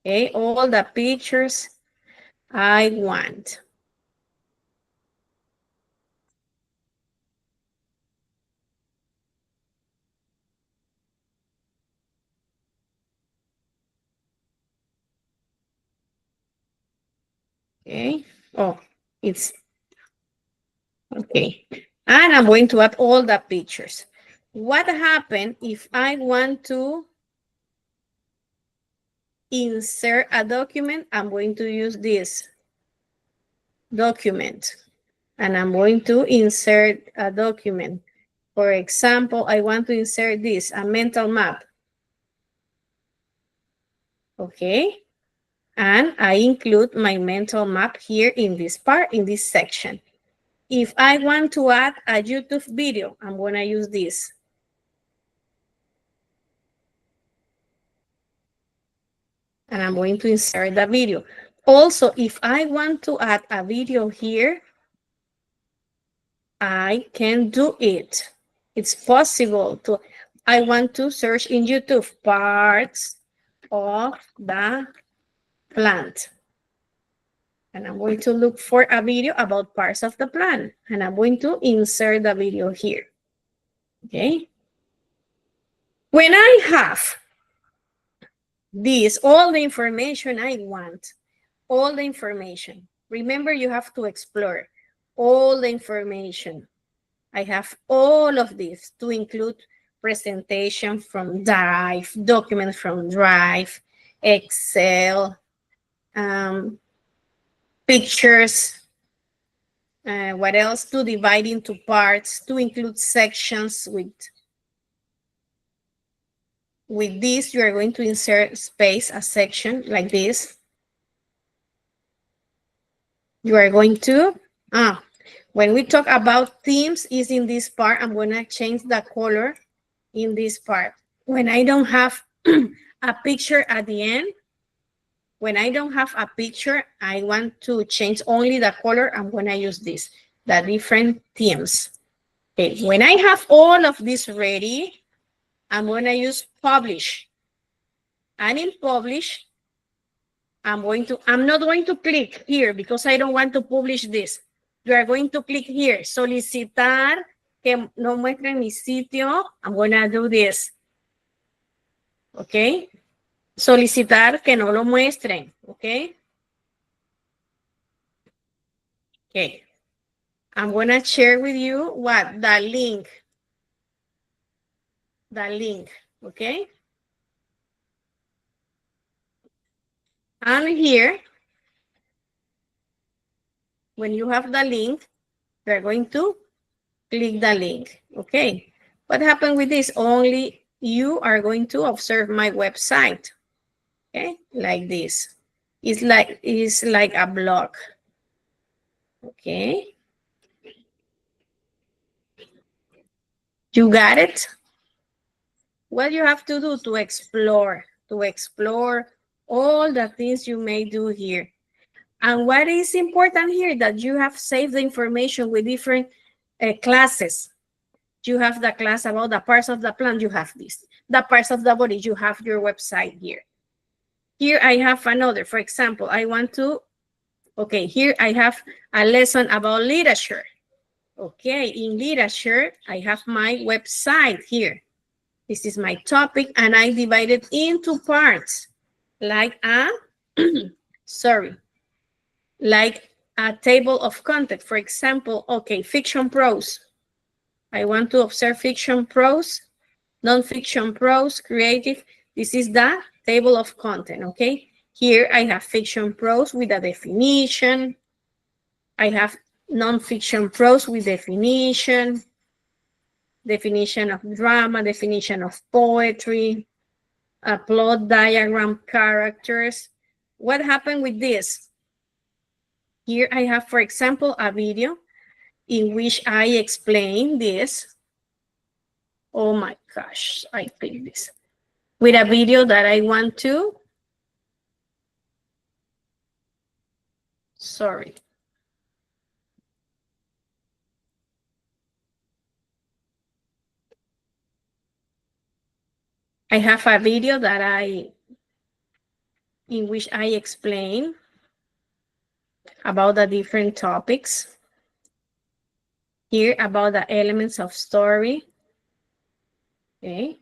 Okay, all the pictures I want. Okay. Oh, it's okay. And I'm going to add all the pictures. What happens if I want to insert a document? I'm going to use this document. And I'm going to insert a document. For example, I want to insert this, a mental map. Okay. And I include my mental map here in this part, in this section. If I want to add a YouTube video, I'm going to use this. And I'm going to insert the video. Also, if I want to add a video here, I can do it. It's possible to, I want to search in YouTube, parts of the plant. And I'm going to look for a video about parts of the plant. And I'm going to insert the video here. Okay. When I have this, all the information I want, all the information. Remember, you have to explore all the information. I have all of this to include presentation from Drive, documents from Drive, Excel, pictures, what else? To divide into parts, to include sections with this, you are going to insert space, a section like this. You are going to, when we talk about themes is in this part, I'm going to change the color in this part. When I don't have a picture at the end, when I don't have a picture, I want to change only the color. I'm going to use this, the different themes. Okay, when I have all of this ready, I'm going to use publish. And in publish, I'm not going to click here because I don't want to publish this. You are going to click here, solicitar que no muestre mi sitio. I'm going to do this. Okay. Solicitar que no lo muestren. Okay. Okay. I'm going to share with you what? The link. The link. Okay. And here, when you have the link, you're going to click the link. Okay. What happened with this? Only you are going to observe my website. Okay, like this. It's like a blog. Okay. You got it? What you have to do to explore all the things you may do here. And what is important here, that you have saved the information with different classes. You have the class about the parts of the plant, you have this. The parts of the body, you have your website here. Here I have another, for example, I want to, okay, here I have a lesson about literature. Okay, in literature, I have my website here. This is my topic, and I divide it into parts, like a, like a table of content. For example, okay, fiction prose. I want to observe fiction prose, non-fiction prose, creative. This is the table of content, okay? Here I have fiction prose with a definition. I have non-fiction prose with definition of drama, definition of poetry, a plot diagram, characters. What happened with this? Here I have, for example, a video in which I explain this. Oh my gosh, I picked this. With a video that I want to, sorry. I have a video that in which I explain about the different topics. Here about the elements of story. Okay.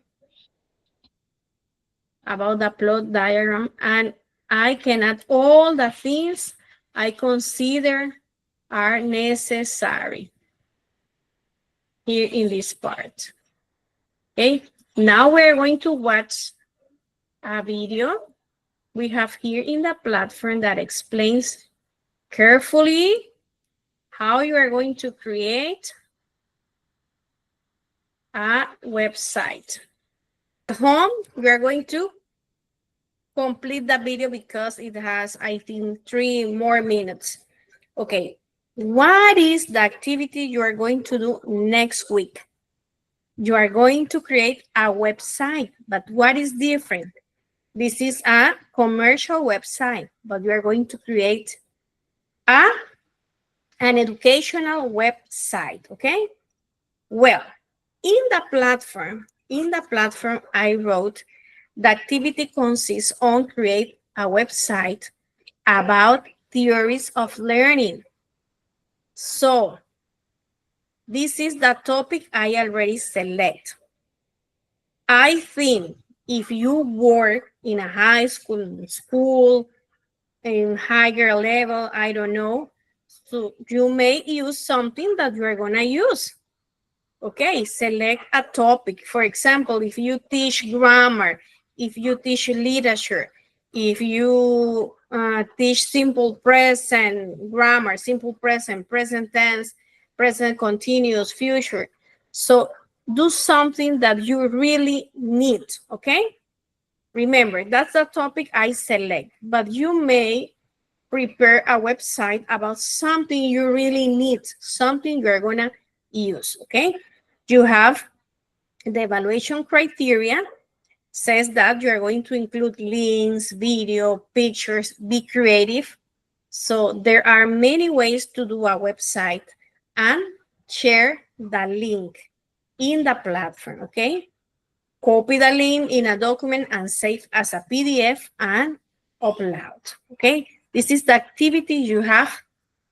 About the plot diagram, and I can add all the things I consider are necessary. here in this part. Okay, now we're going to watch a video we have here in the platform that explains carefully how you are going to create a website. At home, we are going to complete the video because it has, I think, 3 more minutes. Okay, what is the activity you are going to do next week? You are going to create a website, but what is different? This is a commercial website, but you are going to create an educational website, okay? Well, in the platform, I wrote the activity consists on create a website about theories of learning. So this is the topic I already select. I think if you work in a high school, in higher level, I don't know, so you may use something that you are gonna use. Okay, select a topic. For example, if you teach grammar, if you teach literature, if you teach simple present grammar, simple present, present tense, present continuous, future. So do something that you really need, okay? Remember, that's the topic I select, but you may prepare a website about something you really need, something you're gonna use, okay? You have the evaluation criteria, says that you're going to include links, video, pictures, be creative. So there are many ways to do a website and share the link in the platform, okay? Copy the link in a document and save as a PDF and upload, okay? This is the activity you have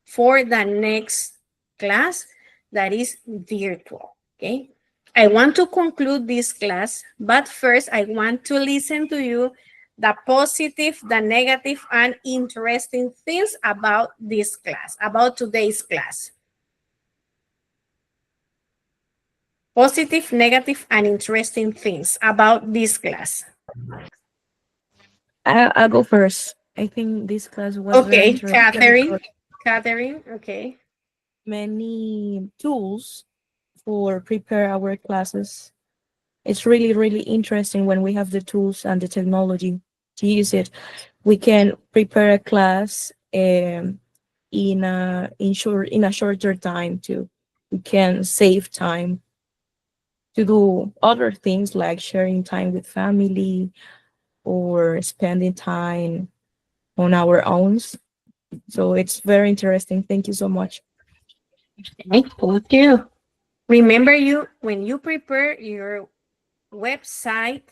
for the next class that is virtual, okay? I want to conclude this class, but first I want to listen to you the positive, the negative, and interesting things about this class, about today's class. Positive, negative, and interesting things about this class. I'll go first. I think this class was very Okay, interesting. Catherine, okay. Many tools for prepare our classes. It's really, really interesting when we have the tools and the technology to use it. We can prepare a class in a shorter time too. We can save time to do other things like sharing time with family or spending time on our own. So it's very interesting. Thank you so much. Thank you. Remember, when you prepare your website,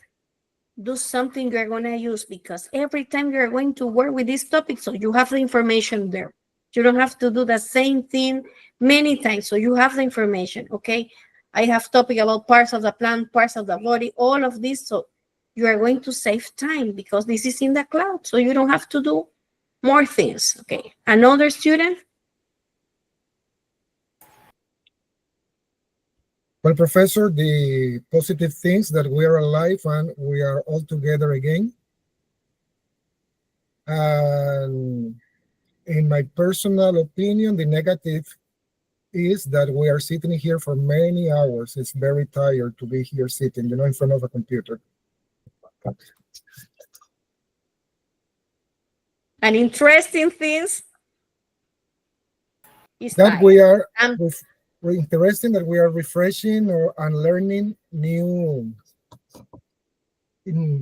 do something you're going to use, because every time you're going to work with this topic, so you have the information there. You don't have to do the same thing many times, so you have the information, okay? I have topic about parts of the plant, parts of the body, all of this, so you are going to save time because this is in the cloud, so you don't have to do more things, okay? Another student? Well, Professor, the positive things that we are alive and we are all together again. And in my personal opinion, the negative is that we are sitting here for many hours. It's very tired to be here sitting, in front of a computer. And interesting things is that we are interesting, that we are refreshing and learning new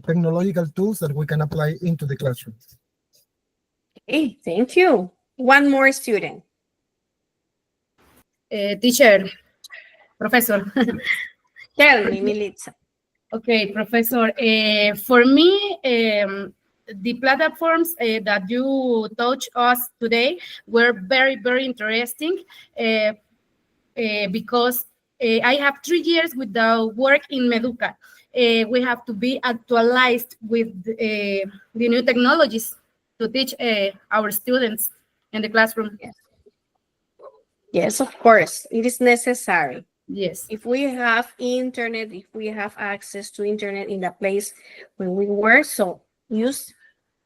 technological tools that we can apply into the classroom. Okay, thank you. One more student. Teacher, Professor. Tell me, Militza. Okay, Professor. For me, the platforms that you taught us today were very, very interesting because I have 3 years without work in Meduca. We have to be actualized with the new technologies to teach our students in the classroom. Yes, of course, it is necessary. Yes. If we have internet, if we have access to internet in the place where we work, so use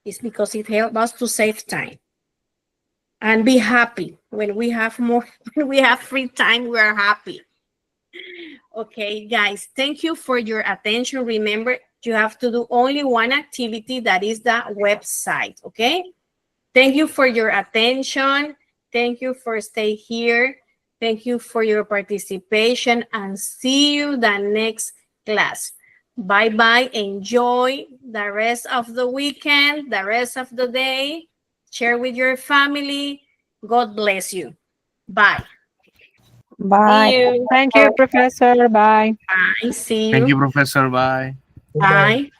it's because it helps us to save time and be happy. When we have more, when we have free time, we are happy. Okay, guys, thank you for your attention. Remember, you have to do only one activity, that is the website, okay? Thank you for your attention. Thank you for staying here. Thank you for your participation, and see you the next class. Bye-bye. Enjoy the rest of the weekend, the rest of the day. Share with your family. God bless you. Bye. Bye. See you. Thank you, Professor. Bye. Bye. See Thank you, you. Professor. Bye. Goodbye. Bye.